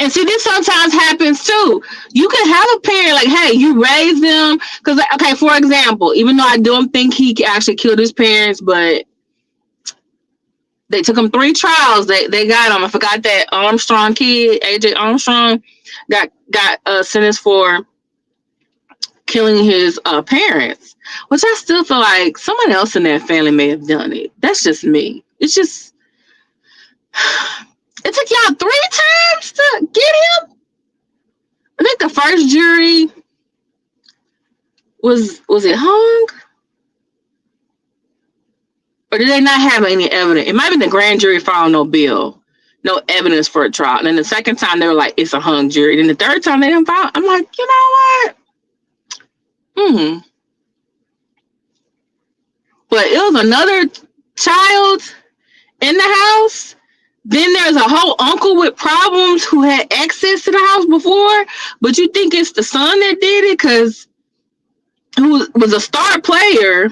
And see, this sometimes happens too. You can have a parent like, hey, you raise them. Because, okay, for example, even though I don't think he actually killed his parents, but they took him 3 trials. They got him. I forgot that Armstrong kid, AJ Armstrong, got sentenced for killing his parents. Which I still feel like someone else in that family may have done it. That's just me. It's just... It took y'all 3 times to get him? I think the first jury was it hung? Or did they not have any evidence? It might have been the grand jury filed no bill, no evidence for a trial. And then the second time they were like, it's a hung jury. Then the third time they didn't file. I'm like, you know what? But it was another child in the house. Then there's a whole uncle with problems who had access to the house before, but you think it's the son that did it because who was a star player,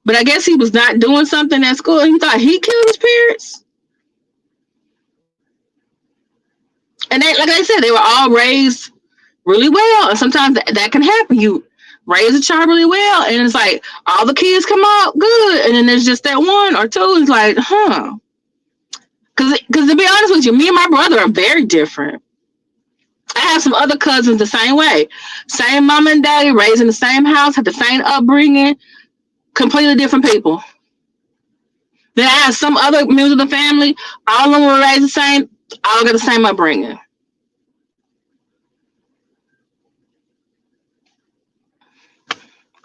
but I guess he was not doing something at school and you thought he killed his parents. And they, like I said, they were all raised really well, and sometimes that can happen. You raise a child really well, and it's like all the kids come out good, and then there's just that one or two. It's like, Because to be honest with you, me and my brother are very different. I have some other cousins the same way. Same mom and daddy, raised in the same house, had the same upbringing, completely different people. Then I have some other members of the family, all of them were raised the same, all got the same upbringing.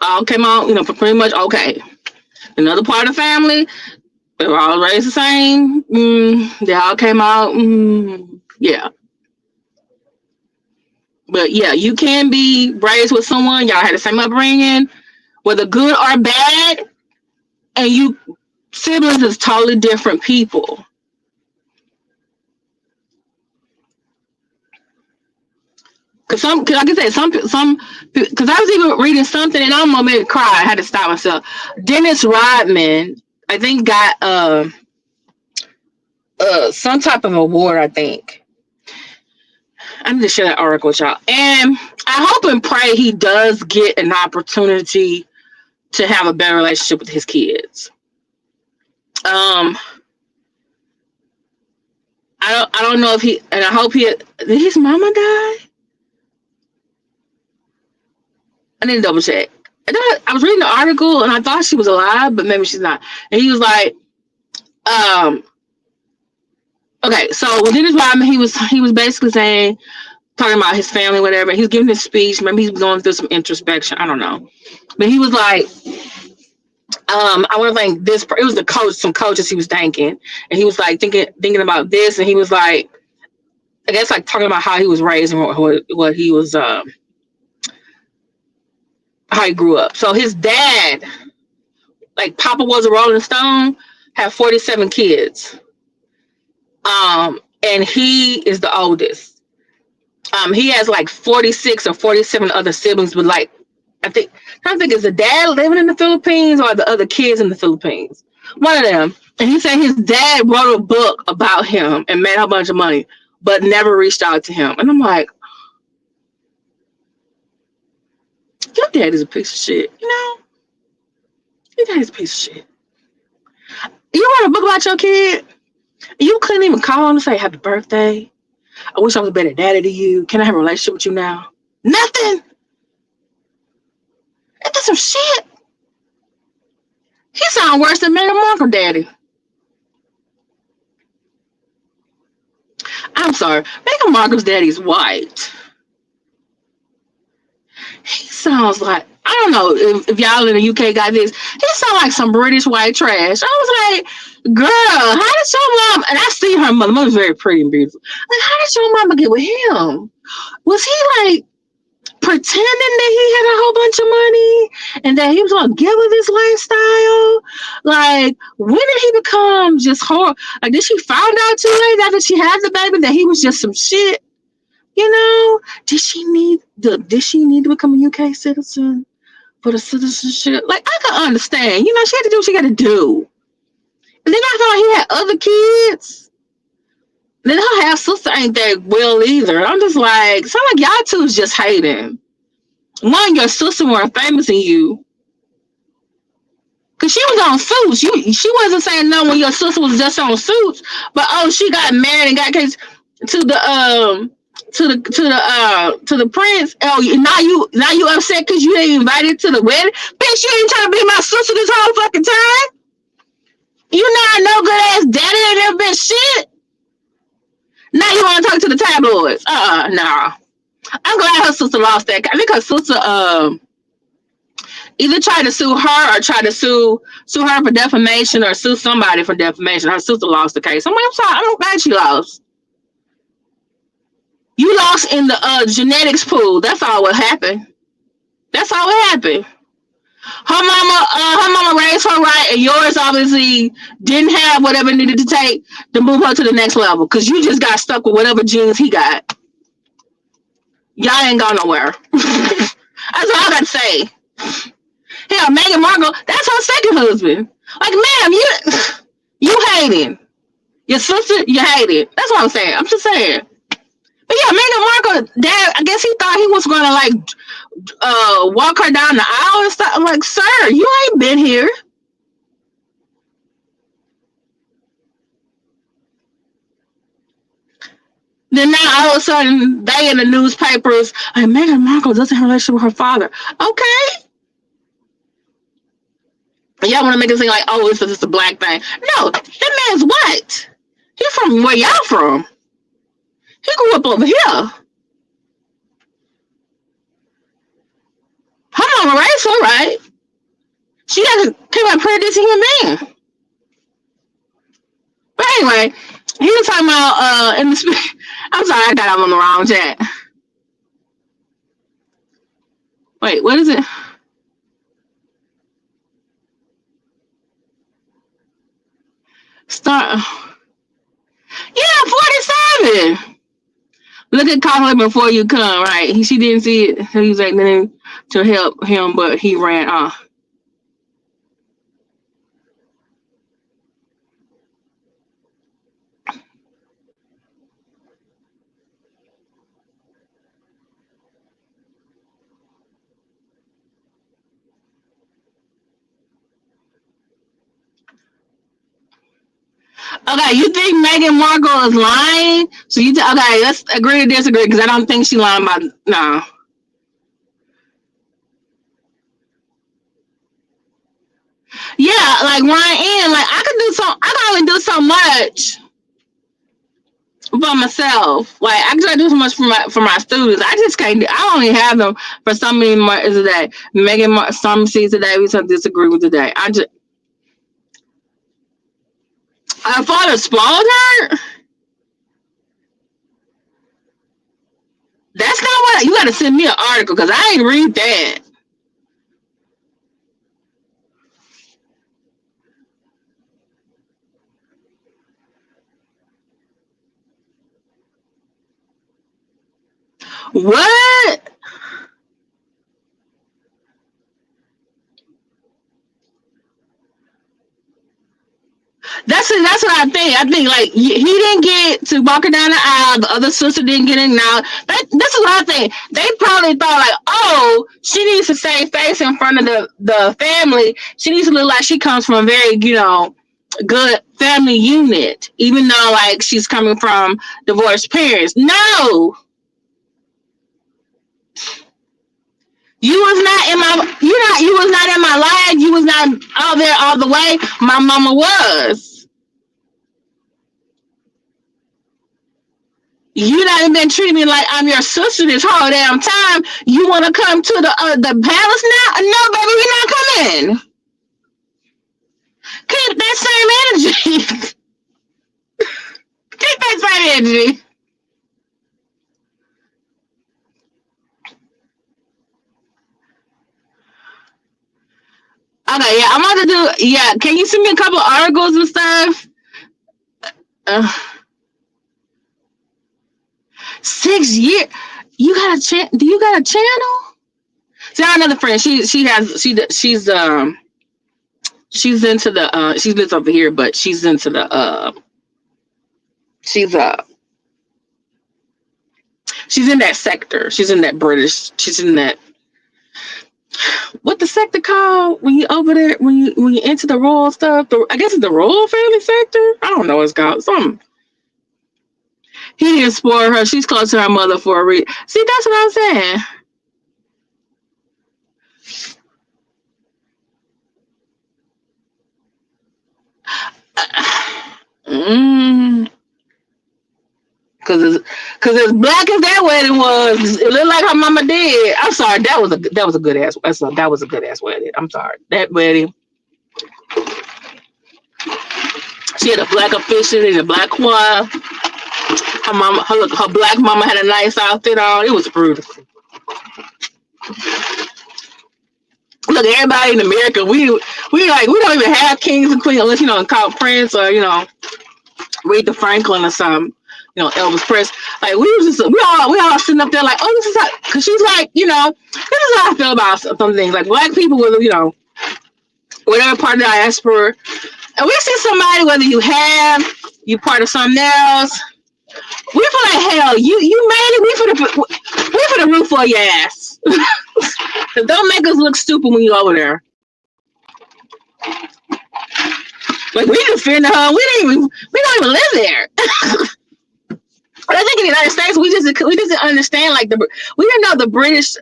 All came out, pretty much okay. Another part of the family, they were all raised the same. They all came out. Yeah. But yeah, you can be raised with someone, y'all had the same upbringing, whether good or bad, and you siblings is totally different people. Cause like I said, some, because I was even reading something and I almost made me cry. I had to stop myself. Dennis Rodman, I think, got some type of award. I think I need to share that article with y'all, and I hope and pray he does get an opportunity to have a better relationship with his kids. I don't know if he, and I hope did his mama die? I need to double check. I was reading the article and I thought she was alive, but maybe she's not. And he was like, okay, so with Dennis Rodman, he was basically saying, talking about his family, whatever. He was giving his speech. Maybe he was going through some introspection. I don't know. But he was like, I want to thank this. It was the coach, some coaches he was thanking. And he was like thinking about this. And he was like, I guess like talking about how he was raised and what he was, how he grew up. So his dad, like Papa was a Rolling Stone, had 47 kids. And he is the oldest. He has like 46 or 47 other siblings, but like I think it's the dad living in the Philippines or the other kids in the Philippines. One of them. And he said his dad wrote a book about him and made a bunch of money, but never reached out to him. And I'm like, your dad is a piece of shit. You know, your dad is a piece of shit. You wrote a book about your kid. You couldn't even call him and say happy birthday. I wish I was a better daddy to you. Can I have a relationship with you now? Nothing. That's some shit. He sound worse than Meghan Markle daddy. I'm sorry. Meghan Markle's daddy's white. He sounds like, I don't know if y'all in the UK got this. He sounds like some British white trash. I was like, girl, how did your mom, and I see her mother. Mother's very pretty and beautiful. Like, how did your mama get with him? Was he like pretending that he had a whole bunch of money and that he was gonna give her this lifestyle? Like, when did he become just horrible? Like, did she find out too late after she had the baby that he was just some shit? You know, did she need to become a UK citizen for the citizenship? Like, I can understand. You know, she had to do what she got to do. And then I felt like he had other kids. Then her half sister ain't that well either. I'm just like, sound like y'all two is just hating. One, your sister more famous than you. Cause she was on Suits. She wasn't saying no when your sister was just on Suits. But oh, she got married and got case to the to the prince. Oh, now you upset because you ain't invited to the wedding? Bitch, you ain't trying to be my sister this whole fucking time. You not no good ass daddy and never been shit. Now you want to talk to the tabloids? Nah. I'm glad her sister lost that. I think her sister either tried to sue her or tried to sue her for defamation or sue somebody for defamation. Her sister lost the case. I'm like, I'm sorry. I'm glad she lost. You lost in the genetics pool. That's all what happened. That's all what happened. Her mama raised her right, and yours obviously didn't have whatever it needed to take to move her to the next level. Cause you just got stuck with whatever genes he got. Y'all ain't gone nowhere. That's all I gotta say. Hell, Meghan Markle, that's her second husband. Like, ma'am, you hating. Your sister, you hating. That's what I'm saying. I'm just saying. But yeah, Meghan Markle, dad, I guess he thought he was gonna like walk her down the aisle and stuff. I'm like, sir, you ain't been here. Then now all of a sudden they in the newspapers, like Meghan Markle doesn't have a relationship with her father. Okay. Y'all want to make it seem like, oh, it's just a black thing. No, that man's white. He from where y'all from. He grew up over here. Her mama raised her right. She came up pretty decent human being. But anyway, he was talking about in the I'm sorry, I got him on the wrong chat. Wait, what is it? Start. Yeah, 47. Look at call her before you come, right? She didn't see it. He was like, then to help him, but he ran off. Okay, you think Meghan Markle is lying? So okay? Let's agree to disagree because I don't think she lying about no. Yeah, like Ryan, like I can only do so much for myself. Like I can only do so much for my students. I just can't. I only have them for so many months a day. Some seeds a day. We some disagree with today. Her father spoiled her. That's not what you got to send me an article because I ain't read that. What? I think. Like he didn't get to walking down the aisle. The other sister didn't get in. Now this is what I think. They probably thought like, oh, she needs to save face in front of the family. She needs to look like she comes from a very good family unit, even though like she's coming from divorced parents. No, you was not in my. You was not in my life. You was not out there all the way. My mama was. You not even been treating me like I'm your sister this whole damn time. You want to come to the palace now? No, baby, we're not coming. Keep that same energy. Keep that same energy. Okay, yeah, I'm about to do. Yeah, can you send me a couple articles and stuff? Uh, 6 years. You got a do you got a channel? See, I have another friend. She's into the she lives over here, but she's into the she's in that sector. She's in that British. She's in that what the sector called when you over there when you enter the royal stuff. I guess it's the royal family sector. I don't know what it's called. Something. He didn't spoil her. She's close to her mother for a reason. See, that's what I'm saying. Cause as black as that wedding was, it looked like her mama did. I'm sorry, that was a good ass. That was a good ass wedding. I'm sorry, that wedding. She had a black officiant and a black choir. Her black mama had a nice outfit on. It was beautiful. Look, everybody in America, we don't even have kings and queens unless call Prince or Aretha Franklin or something. Elvis Presley. Like we all sitting up there like, oh, this is how, because she's like, this is how I feel about some things. Like black people with whatever part of the diaspora, and we see somebody whether you part of something else. We feel like hell. You made it. We for the roof for your ass. Don't make us look stupid when you over there. Like we defend her. We don't even live there. But I think in the United States we just didn't understand we didn't know the British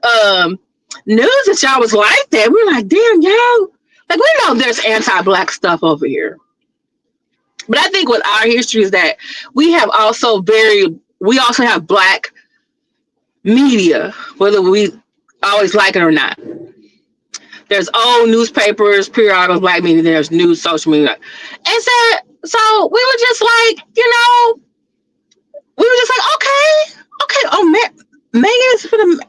news that y'all was like that. We were like, damn, y'all. Like we know there's anti-black stuff over here. But I think with our history is that we also have black media, whether we always like it or not. There's old newspapers, periodicals, black media, there's news, social media. And so we were just like, okay. Oh, Megan's for the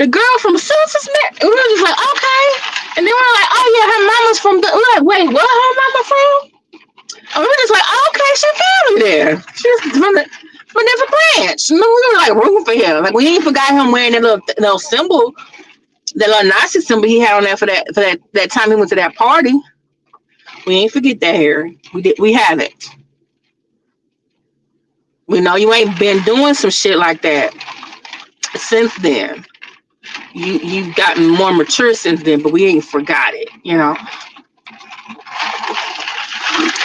girl from Susan's married. We were just like, okay. And then we're like, oh yeah, her mama's from we're like, wait, what her mama from? And we were just like, oh, okay, she family there. She's from a different branch. We were like rooting for him. Like we ain't forgot him wearing that little symbol, that little Nazi symbol he had on there for that time he went to that party. We ain't forget that, Harry. We haven't. We know you ain't been doing some shit like that since then. You've gotten more mature since then, but we ain't forgot it,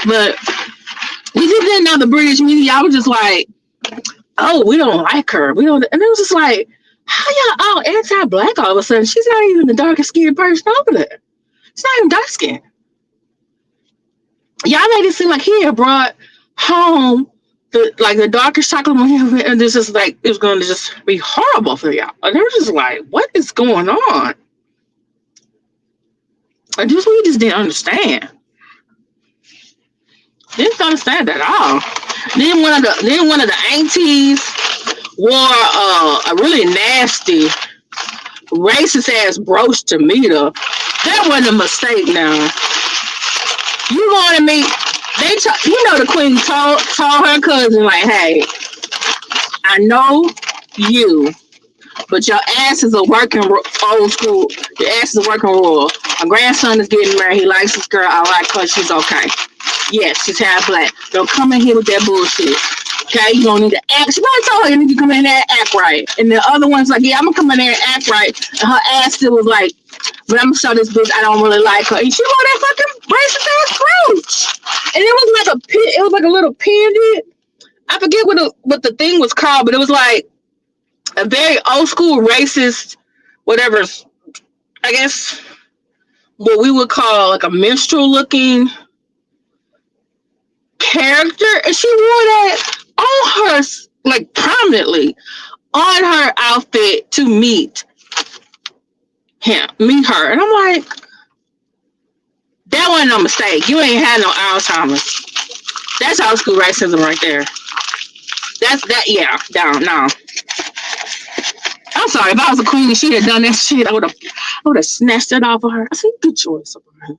But we just didn't know the British media. I was just like, oh, we don't like her. We don't, and it was just like, how y'all all anti-black all of a sudden? She's not even the darkest skinned person over there. She's not even dark skinned. Y'all made it seem like he had brought home the darkest chocolate, and this is like it was going to just be horrible for y'all. And they're just like, what is going on? And we just didn't understand. Didn't understand that at all. Then one of the aunties wore a really nasty, racist ass brooch to meet her. That wasn't a mistake. Now you going to meet? The queen told her cousin like, hey, I know you, but your ass is a working old school. Your ass is a working royal. My grandson is getting married. He likes this girl. I like her. She's okay. Yes, she's half black. Don't come in here with that bullshit. Okay, you don't need to act. She probably told her you need to come in there and act right. And the other one's like, yeah, I'm gonna come in there and act right. And her ass still was like, but I'm gonna show this bitch I don't really like her. And she wore that fucking racist ass brooch. And it was like a pin, it was like a little pendant. I forget what the thing was called, but it was like a very old school racist, whatever, I guess what we would call like a minstrel looking character. And she wore that on her, like prominently on her outfit to meet her. And I'm like, that wasn't no mistake. You ain't had no Alzheimer's. That's old school racism right there. That's that, yeah, down, no. I'm sorry, if I was a queen and she had done that shit, I would have snatched it off of her. I said, good choice of her.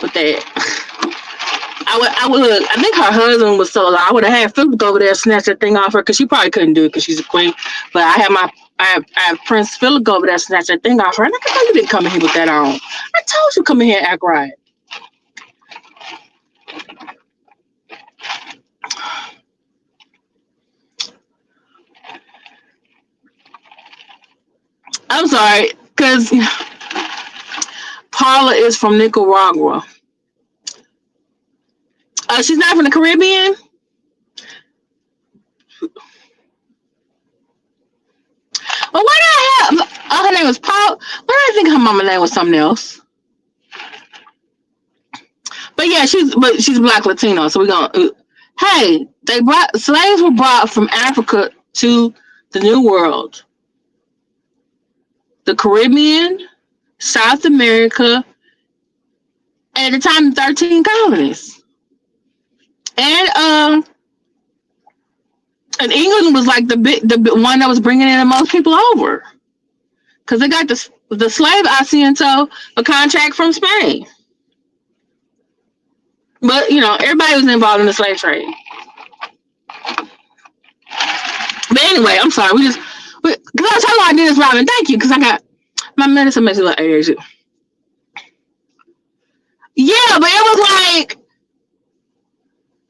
But that, I think her husband was so alive. I would have had Philip go over there and snatch that thing off her because she probably couldn't do it because she's a queen. But I have Prince Philip go over there and snatch that thing off her. And I can tell you didn't come in here with that on. I told you come in here and act right. I'm sorry, because Paula is from Nicaragua. She's not from the Caribbean. Well, why did I have? Oh, her name was Paul. Why did I think her mama's name was something else? But yeah, she's Black Latino. So we're gonna. Hey, slaves were brought from Africa to the New World, the Caribbean, South America, at the time, 13 colonies. And England was like the one that was bringing in the most people over, because they got the slave Asiento a contract from Spain. But everybody was involved in the slave trade. But anyway, I'm sorry. Because I was talking about Dennis Rodman. Thank you, because I got my medicine makes me like ADHD. Yeah, but it was like,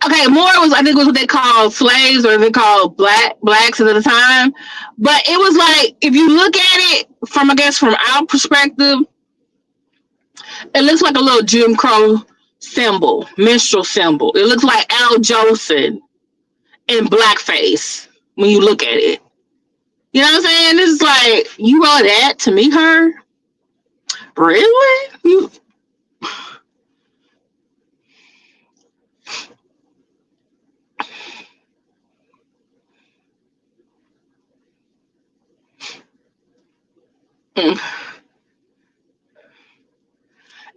okay, more was, I think, was what they called slaves, or they called blacks at the time. But it was like, if you look at it from our perspective, it looks like a little Jim Crow symbol, minstrel symbol. It looks like Al Jolson in blackface when you look at it. You know what I'm saying? This is like, you wrote that to meet her? Really? You...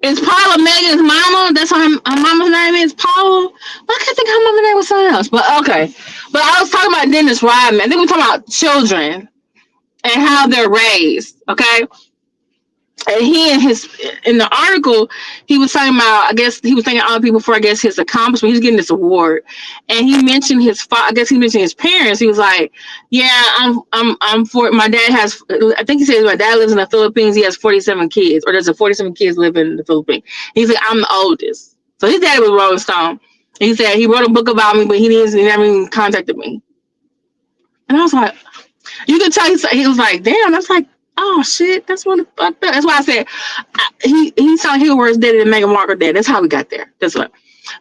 Is Paula Megan's mama? That's what her mama's name is, Paula? I can't think her mama's name was something else. But okay. But I was talking about Dennis Rodman. I think we're talking about children and how they're raised. Okay. And in the article, he was talking about, I guess he was thanking other people for, I guess, his accomplishment. He's getting this award. And he mentioned I guess he mentioned his parents. He was like, yeah, I'm for, my dad has, I think he said my dad lives in the Philippines. He has 47 kids, or there's 47 kids live in the Philippines. He's like, I'm the oldest. So his dad was Rolling Stone. He said he wrote a book about me, but he never even contacted me. And I was like, you could tell he was like, damn. I was like, oh shit, that's what fucked up. That's why I said he sounded he was dead than Meghan Markle dead. That's how we got there. That's what.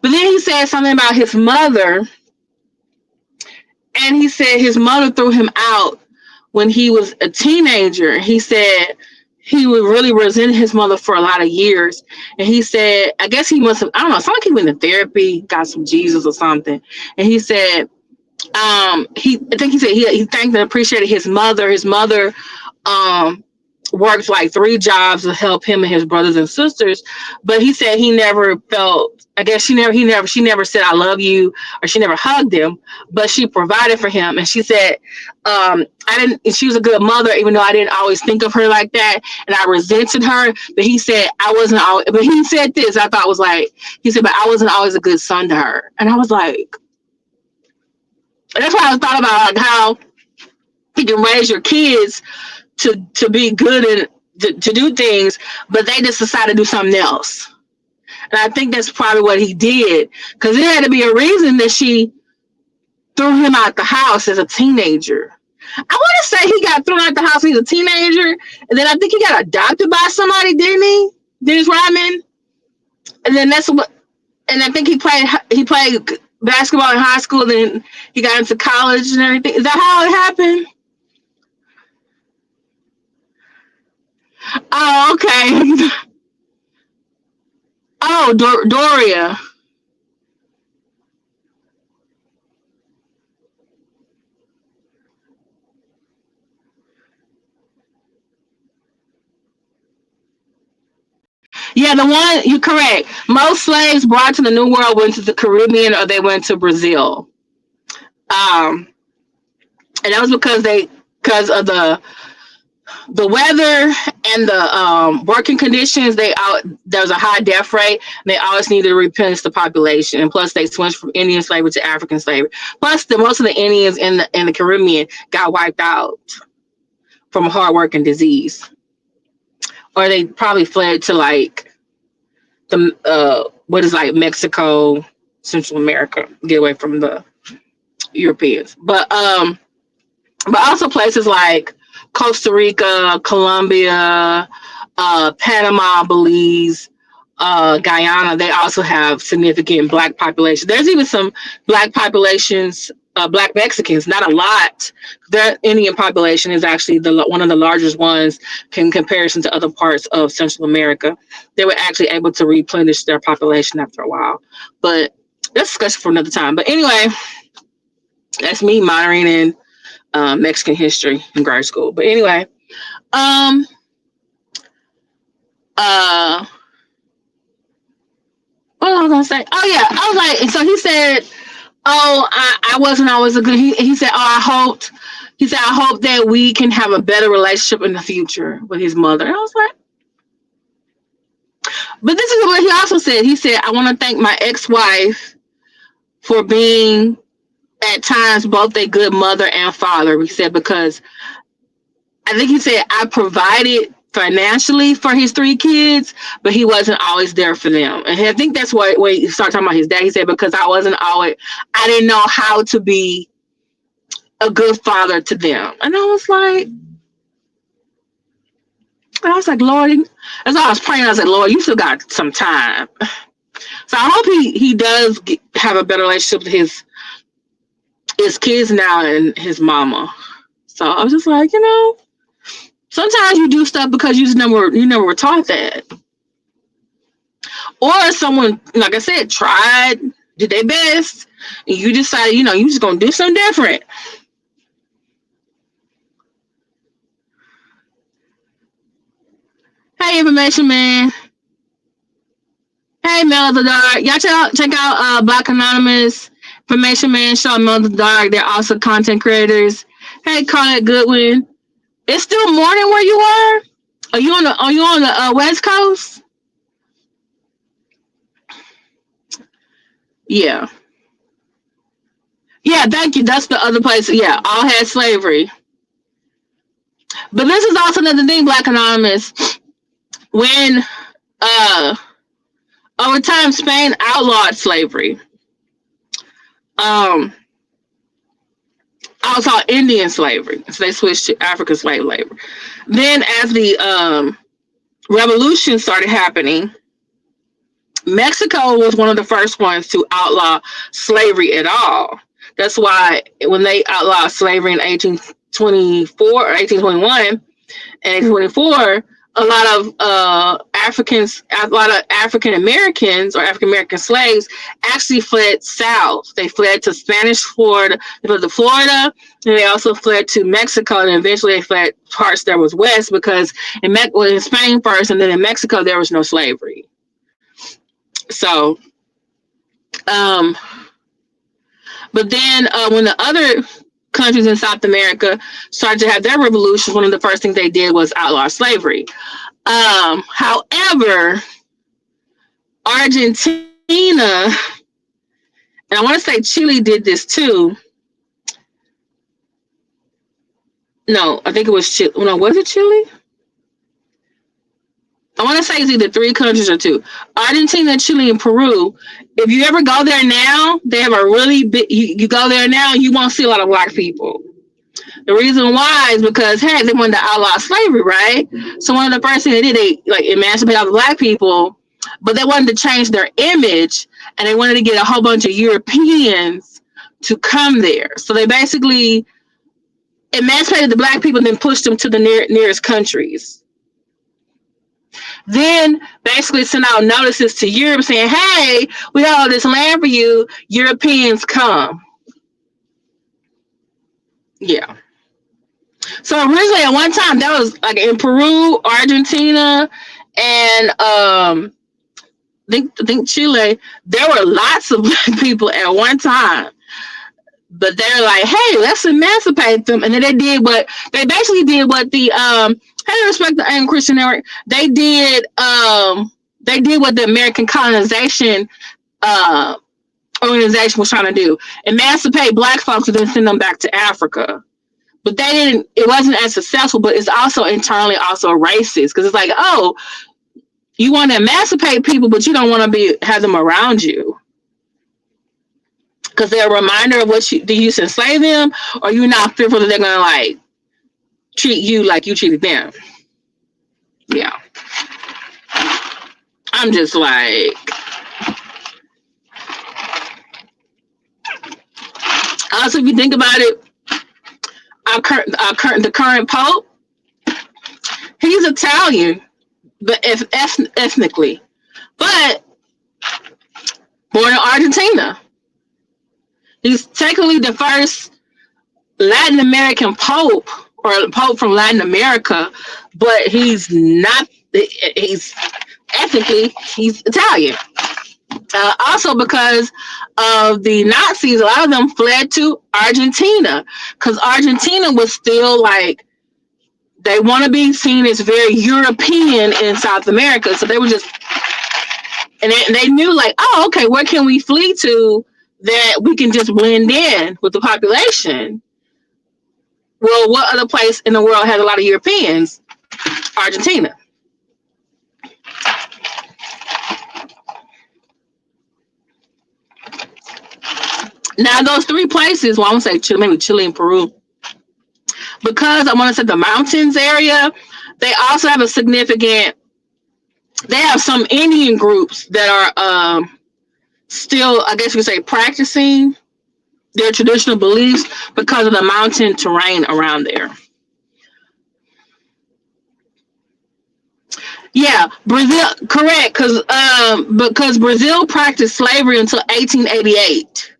But then he said something about his mother, and he said his mother threw him out when he was a teenager. He said he would really resent his mother for a lot of years. And he said, I guess he must have, I don't know, someone came into therapy, got some Jesus or something. And he said, I think he said he thanked and appreciated his mother. His mother worked like 3 jobs to help him and his brothers and sisters, but he said he never felt, I guess she never said I love you, or she never hugged him, but she provided for him. And she said, she was a good mother, even though I didn't always think of her like that, and I resented her. But he said but he said this, I thought was like, he said, but I wasn't always a good son to her. And I was like, that's why I thought about like how you can raise your kids to be good and to do things, but they just decide to do something else. And I think that's probably what he did, because there had to be a reason that she threw him out the house as a teenager. I want to say he got thrown out the house when he was a teenager, and then I think he got adopted by somebody, didn't he? Dennis Rodman, and then that's what. And I think he played basketball in high school. Then he got into college and everything. Is that how it happened? Oh, okay. Oh, Doria. Yeah, the one you're correct. Most slaves brought to the New World went to the Caribbean or they went to Brazil. Um, and that was because of the weather and the working conditions. There was a high death rate. And they always needed to replenish the population, and plus they switched from Indian slavery to African slavery. Plus, most of the Indians in the Caribbean got wiped out from hard work and disease, or they probably fled to like the what is like Mexico, Central America, get away from the Europeans. But also places like Costa Rica, Colombia, Panama, Belize, Guyana, they also have significant black population. There's even some black populations, black Mexicans, not a lot. Their Indian population is actually one of the largest ones in comparison to other parts of Central America. They were actually able to replenish their population after a while. But that's discussion for another time. But anyway, that's me minoring in Mexican history in grade school. But anyway, what was I gonna say? Oh yeah, I was like, and so he said, "Oh, I wasn't always a good." He said, "Oh, I hoped." He said, "I hope that we can have a better relationship in the future with his mother." And I was like, but this is what he also said. He said, "I want to thank my ex-wife for being at times both a good mother and father." He said, because I think he said I provided financially for his 3 kids, but he wasn't always there for them. And I think that's why when he started talking about his dad, he said, because I didn't know how to be a good father to them. And I was like, Lord, as I was praying, I was like, Lord, you still got some time. So I hope he does have a better relationship with his kids now and his mama. So I was just like, sometimes you do stuff because you never were taught that. Or someone, like I said, tried, did their best, and you decided, you just gonna do something different. Hey, Information Man. Hey, Mel of the Dark. Y'all check out Black Anonymous, Information Man, Show, Mel of the Dark. They're also content creators. Hey, Carlette Goodwin. It's still morning where you are? Are you on the West Coast? Yeah. Yeah, thank you. That's the other place. Yeah, all had slavery. But this is also another thing, Black Anonymous. When over time Spain outlawed slavery. Also Indian slavery. So they switched to African slave labor. Then as the revolution started happening, Mexico was one of the first ones to outlaw slavery at all. That's why when they outlawed slavery in 1824 or 1821 and 1824, a lot of African Americans or African American slaves actually fled south. They fled to Spanish Florida, they fled to Florida, and they also fled to Mexico, and eventually they fled parts that was west, because in Spain first, and then in Mexico there was no slavery. So, but then when the other countries in South America started to have their revolutions, one of the first things they did was outlaw slavery. However, Argentina, and I want to say Chile did this too. No, I think it was Chile. No, was it Chile? I want to say it's either 3 countries or two: Argentina, Chile, and Peru. If you ever go there now, they have a really big. You go there now, you won't see a lot of black people. The reason why is because hey, they wanted to outlaw slavery, right? So one of the first things they did, they like emancipate all the black people, but they wanted to change their image, and they wanted to get a whole bunch of Europeans to come there. So they basically emancipated the black people and then pushed them to the nearest countries. Then basically sent out notices to Europe saying, hey, we got all this land for you. Europeans come. Yeah. So originally at one time that was like in Peru, Argentina, and I think Chile, there were lots of black people at one time. But they're like, hey, let's emancipate them. And then they basically did what the how do you respect the Anglo Christian Network? They did what the American colonization organization was trying to do. Emancipate black folks and then send them back to Africa. But it wasn't as successful, but it's also internally also racist. Because it's like, oh, you want to emancipate people, but you don't want to have them around you. Because they're a reminder of what you used to enslave them, or you're not fearful that they're gonna like treat you like you treated them. Yeah. I'm just like, also if you think about it, the current Pope, he's Italian, but ethnically, but born in Argentina. He's technically the first Latin American Pope or Pope from Latin America, but he's not. He's ethnically he's Italian. Also, because of the Nazis, a lot of them fled to Argentina because Argentina was still like they want to be seen as very European in South America. So they were just, and they knew like, oh, okay, where can we flee to that we can just blend in with the population? Well, what other place in the world has a lot of Europeans? Argentina. Now, those 3 places, well, I want to say Chile, maybe Chile and Peru, because I want to say the mountains area, they also have they have some Indian groups that are still, I guess you could say, practicing their traditional beliefs because of the mountain terrain around there. Yeah, Brazil, correct, because Brazil practiced slavery until 1888.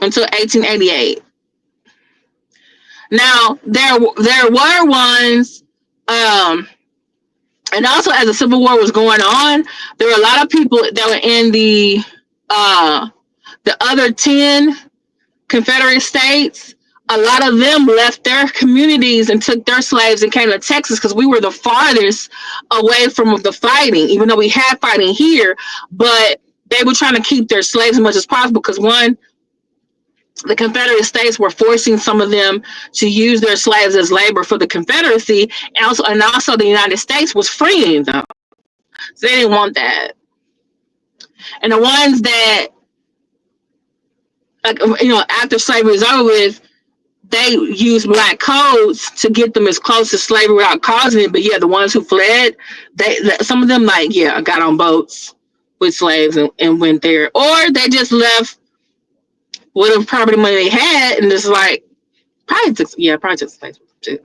Until 1888. Now there were ones, and also as the Civil War was going on, there were a lot of people that were in the other 10 Confederate states. A lot of them left their communities and took their slaves and came to Texas because we were the farthest away from the fighting, even though we had fighting here. But they were trying to keep their slaves as much as possible because one, the Confederate States were forcing some of them to use their slaves as labor for the Confederacy, and also the United States was freeing them. So they didn't want that. And the ones that, like, after slavery is over with, they used black codes to get them as close to slavery without causing it. But yeah, the ones who fled, some of them got on boats with slaves and went there, or they just left whatever property money they had, and just like probably took slaves too.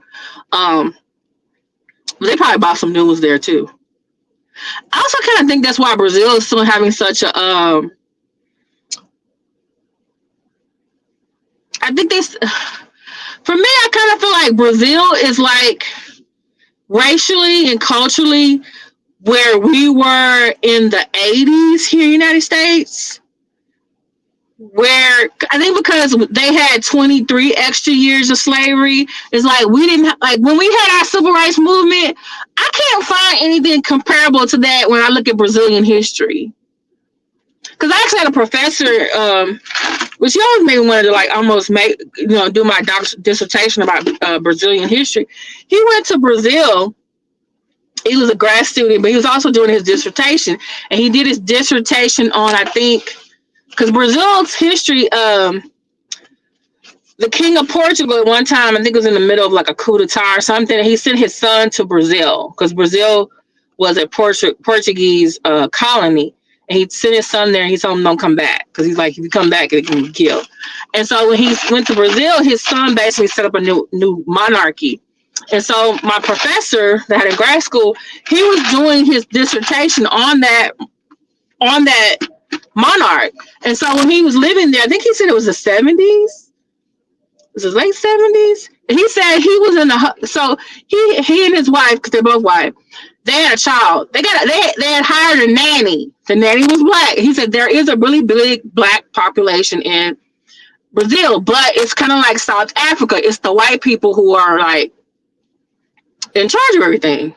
They probably bought some new ones there too. I also kind of think that's why Brazil is still having such a I think this, for me, I kind of feel like Brazil is like racially and culturally where we were in the 80s here in the United States. Where I think because they had 23 extra years of slavery, it's like we didn't, like when we had our civil rights movement, I can't find anything comparable to that when I look at Brazilian history. Because I actually had a professor, which he always made me want to like almost do my dissertation about Brazilian history. He went to Brazil He was a grad student, but he was also doing his dissertation. And he did his dissertation on, I think, because Brazil's history, the king of Portugal at one time, I think it was in the middle of like a coup d'etat or something. And he sent his son to Brazil because Brazil was a Portuguese colony. And he sent his son there and he told him don't come back because he's like, if you come back, it can be killed. And so when he went to Brazil, his son basically set up a new monarchy. And so my professor that had in grad school, he was doing his dissertation on that monarch. And so when he was living there, I think he said it was the 70s. It was the late 70s. And he said he was in the so he and his wife, because they're both white, they had a child. They had hired a nanny. The nanny was black. He said there is a really big black population in Brazil, but it's kind of like South Africa. It's the white people who are like in charge of everything.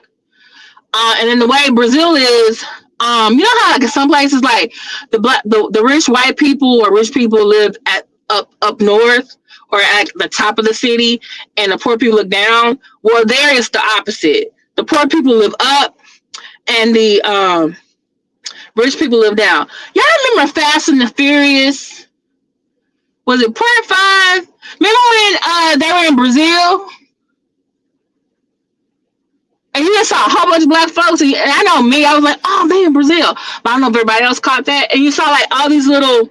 And then the way Brazil is, you know how like in some places like the rich white people or rich people live at up north or at the top of the city, and the poor people look down. Well, there is the opposite. The poor people live up, and the rich people live down. Y'all remember Fast and the Furious? Was it part 5? Remember when they were in Brazil? And you just saw a whole bunch of black folks. And I know me, I was like, oh, they in Brazil. But I don't know if everybody else caught that. And you saw like all these little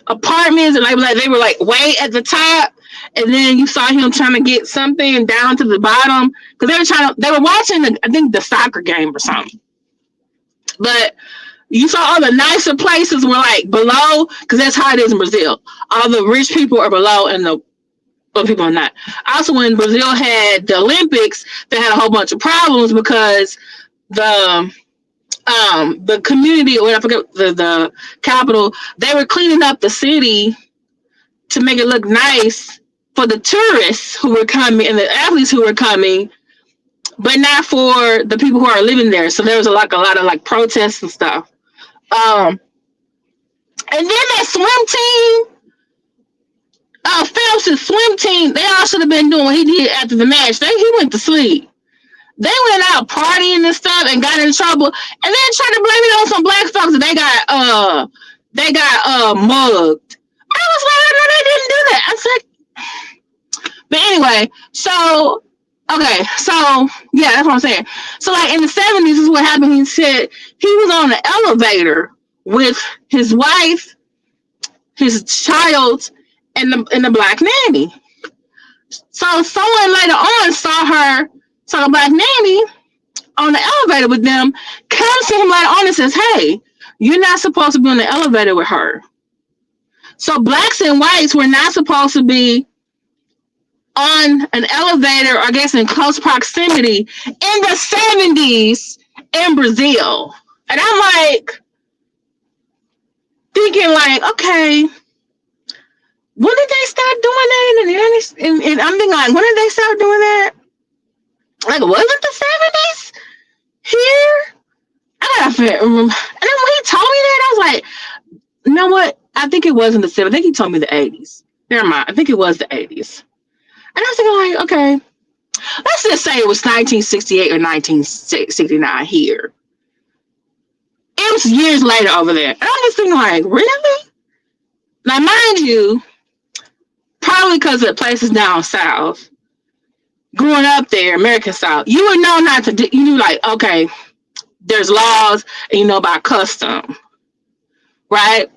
apartments, and like they were like way at the top. And then you saw him trying to get something down to the bottom. Because they were watching, I think, the soccer game or something. But you saw all the nicer places were like below, because that's how it is in Brazil. All the rich people are below and the people are not. Also, when Brazil had the Olympics, they had a whole bunch of problems because the community, or I forget the capital, they were cleaning up the city to make it look nice for the tourists who were coming and the athletes who were coming, but not for the people who are living there. So there was a lot of like protests and stuff. And then that swim team, Phelps' swim team, they all should have been doing what he did after the match. He went to sleep. They went out partying and stuff and got in trouble, and then tried to blame it on some black folks that they got mugged. I was like, no, they didn't do that. I was like, but anyway, so okay, so yeah, that's what I'm saying. So like in the 70s, this is what happened. He said he was on the elevator with his wife, his child, and the black nanny. So someone later on saw the black nanny on the elevator with them, comes to him later on and says, hey, you're not supposed to be on the elevator with her. So blacks and whites were not supposed to be on an elevator, I guess in close proximity, in the 70s in Brazil. And I'm like, thinking like, okay, when did they start doing that in the 90s? And I'm thinking like, when did they start doing that? Like, was it the 70s here? I gotta remember. And then when he told me that, I was like, you know what? I think it wasn't the 70s. I think he told me the 80s. Never mind. I think it was the 80s. And I was thinking like, okay, let's just say it was 1968 or 1969 here. It was years later over there. And I'm just thinking like, really? Now, mind you, probably because the places down south, growing up there, American South, you would know not to do, you knew like, okay, there's laws and you know about custom, right?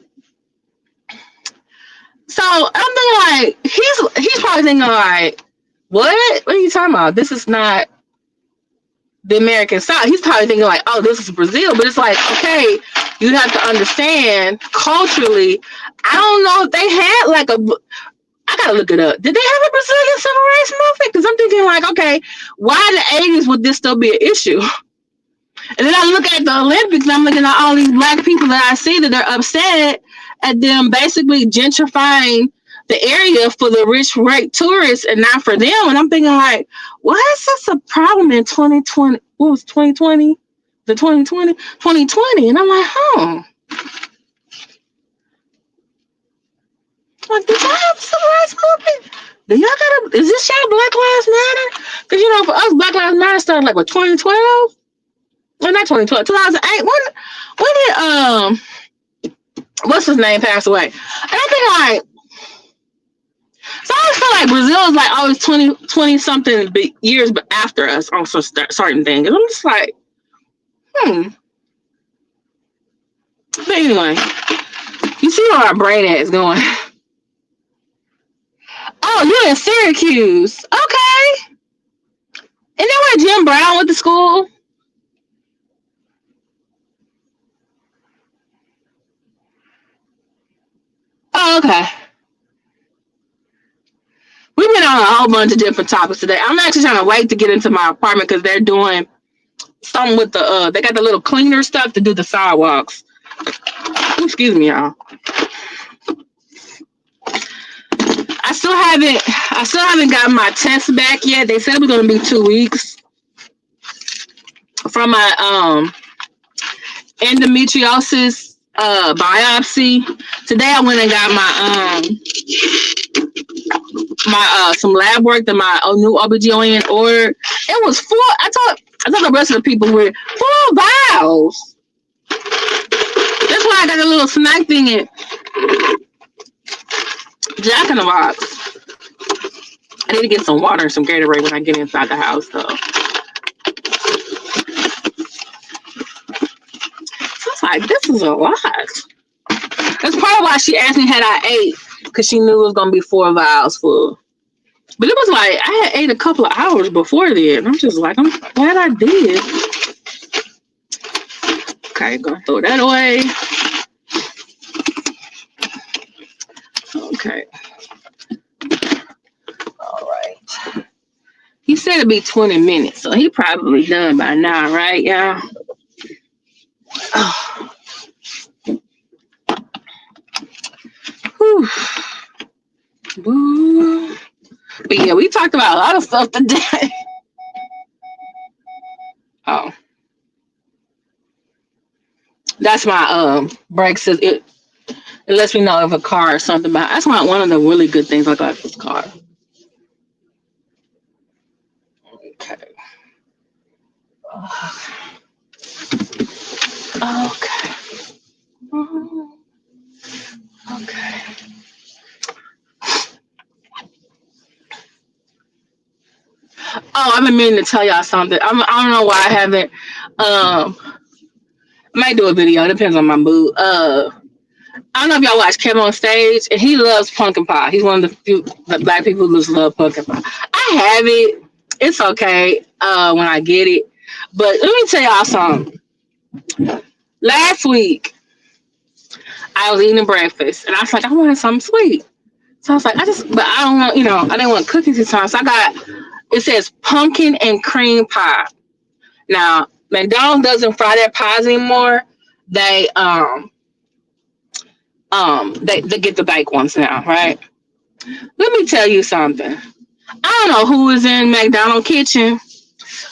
So I'm thinking like, he's probably thinking like, what are you talking about? This is not the American South. He's probably thinking like, oh, this is Brazil. But it's like, okay, you have to understand culturally, I don't know if they had like I gotta look it up. Did they have a Brazilian civil rights movement? Because I'm thinking like, okay, why in the 80s would this still be an issue? And then I look at the Olympics and I'm looking at all these black people that I see that are upset at them basically gentrifying the area for the rich white tourists and not for them. And I'm thinking like, why is this a problem in 2020? What was 2020? The 2020? 2020. And I'm like, huh. Like, did y'all have a civil rights movement? Is this y'all Black Lives Matter? Because, you know, for us, Black Lives Matter started like, what, 2012? well, not 2012, 2008. When did what's his name pass away? And I think like, so I always feel like Brazil is like always 20 something years but after us on some certain things. And I'm just like, But anyway, you see where our brain is going. Oh, you're in Syracuse. Okay. Isn't that where Jim Brown went to school? Oh, okay. We've been on a whole bunch of different topics today. I'm actually trying to wait to get into my apartment because they're doing something with the they got the little cleaner stuff to do the sidewalks. Excuse me, y'all. I still haven't gotten my test back yet. They said it was gonna be 2 weeks from my endometriosis biopsy. Today I went and got my some lab work that my new OBGYN ordered. It was 4. I thought the rest of the people were 4 vials. That's why I got a little snack thing in Jack in the Box. I need to get some water and some Gatorade when I get inside the house though. So it's like, this is a lot. That's probably why she asked me had I ate, because she knew it was gonna be 4 vials full. But it was like I had ate a couple of hours before then. I'm just like, I'm glad I did. Okay, gonna throw that away. Okay. All right. He said it'd be 20 minutes, so he probably done by now, right, y'all? Oh. Whew. Woo. But yeah, we talked about a lot of stuff today. Oh. That's my brake system. It lets me know if a car or something. But that's one of the really good things I got this car. Okay. Okay. Okay. Oh, I've been meaning to tell y'all something. I don't know why I haven't. Might do a video. It depends on my mood. I don't know if y'all watch Kevin on Stage, and he loves pumpkin pie. He's one of the few black people who just love pumpkin pie. I have it. It's okay when I get it. But let me tell y'all something. Last week, I was eating breakfast, and I was like, I wanted something sweet. So I was like, but I don't want, I didn't want cookies this time. So it says pumpkin and cream pie. Now, McDonald's doesn't fry their pies anymore. They they get the baked ones now, right? Let me tell you something. I don't know who is in McDonald's kitchen,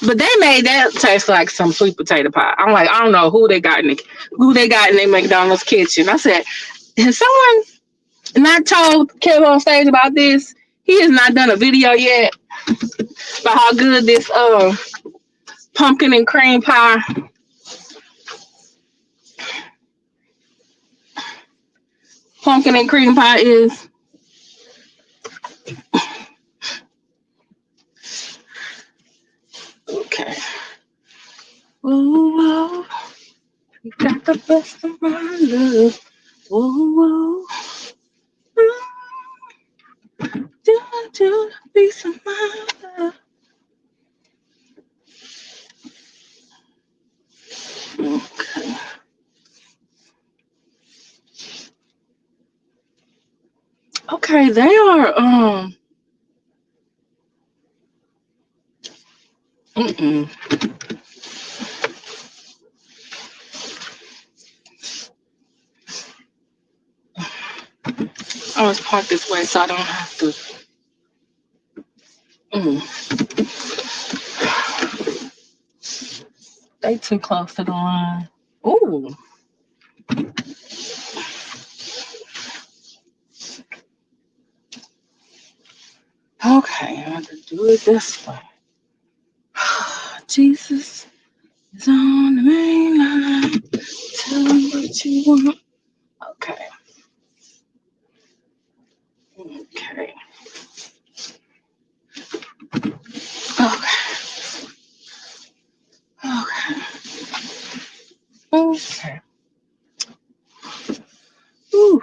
but they made that taste like some sweet potato pie. I'm like, I don't know who they got in their McDonald's kitchen. I said, has someone not told Kevin on Stage about this? He has not done a video yet about how good this pumpkin and cream pie is. Okay. Oh, you got the best of my love. Oh, do be some love. Okay. Okay, they are mm-mm. I was parked this way so I don't have to. They too close to the line. Ooh. Okay, I have to do it this way. Jesus is on the what you want. Okay. Okay. Okay. Okay. Okay. Ooh,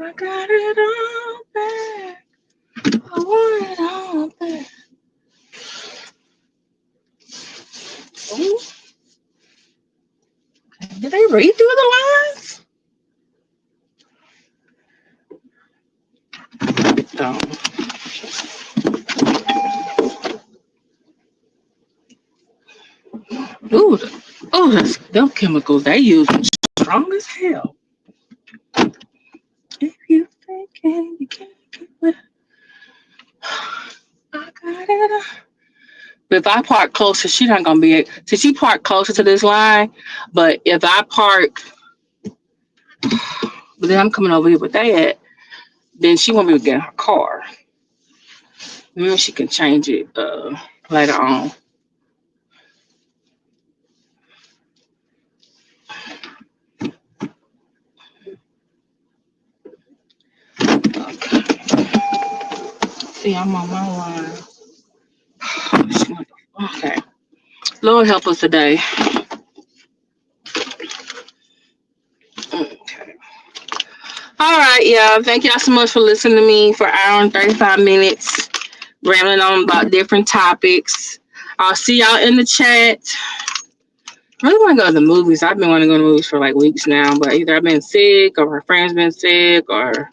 I got it all back. I want it all back. Ooh. Did they read through the lines? No. Ooh, that's them chemicals they use strong as hell. If you thinking you can't get with, I got it. But if I park closer, she's not gonna be. So she parked closer to this line. But if I park, but then I'm coming over here with that, then she won't be able to get in her car. Maybe she can change it later on. Okay. See, I'm on my line. Okay. Lord help us today. Okay. All right, y'all. Thank y'all so much for listening to me for an hour and 35 minutes, rambling on about different topics. I'll see y'all in the chat. I really want to go to the movies. I've been wanting to go to the movies for like weeks now, but either I've been sick or my friend's been sick or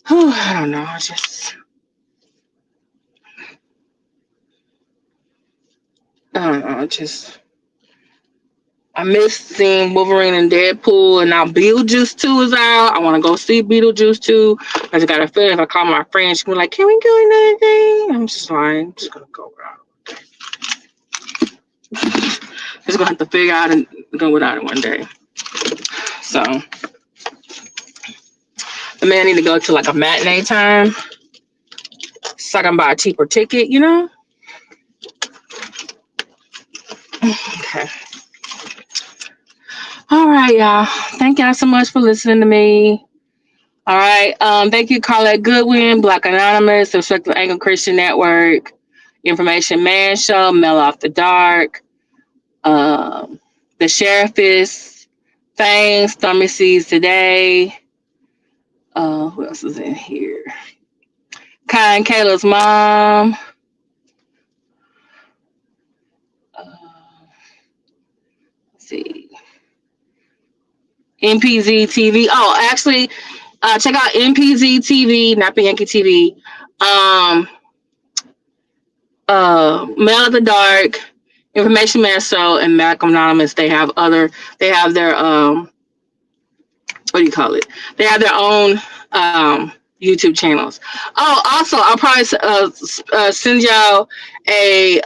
I don't know. I miss seeing Wolverine and Deadpool, and now Beetlejuice 2 is out. I want to go see Beetlejuice 2. I just got a feeling if I call my friend, she'll be like, can we go another thing? I'm just like, I'm just going to go out. Just going to have to figure out and go without it one day. So, the man need to go to like a matinee time so I can buy a cheaper ticket, you know? Okay. All right, y'all. Thank y'all so much for listening to me. All right. Thank you, Carlette Goodwin, Black Anonymous, Respectful Angle Christian Network, Information Man Show, Mel After Dark, The Sheriff is Things, Stormy Seas Today. Who else is in here? Kai and Kayla's mom. Let's see. MPZ TV. Oh, actually, check out MPZ TV, not Yankee TV. Mel of the Dark, Information Man Show, and Malcolm Anonymous. They have their what do you call it? They have their own YouTube channels. Oh, also, I'll probably send y'all a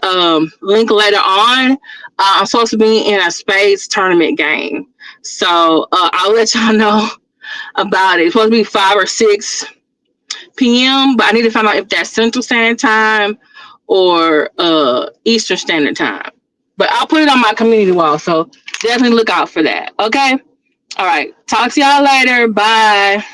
link later on. I'm supposed to be in a spades tournament game, so I'll let y'all know about it. It's supposed to be 5 or 6 p.m., but I need to find out if that's Central Standard Time or Eastern Standard Time. But I'll put it on my community wall, so definitely look out for that. Okay? All right. Talk to y'all later. Bye.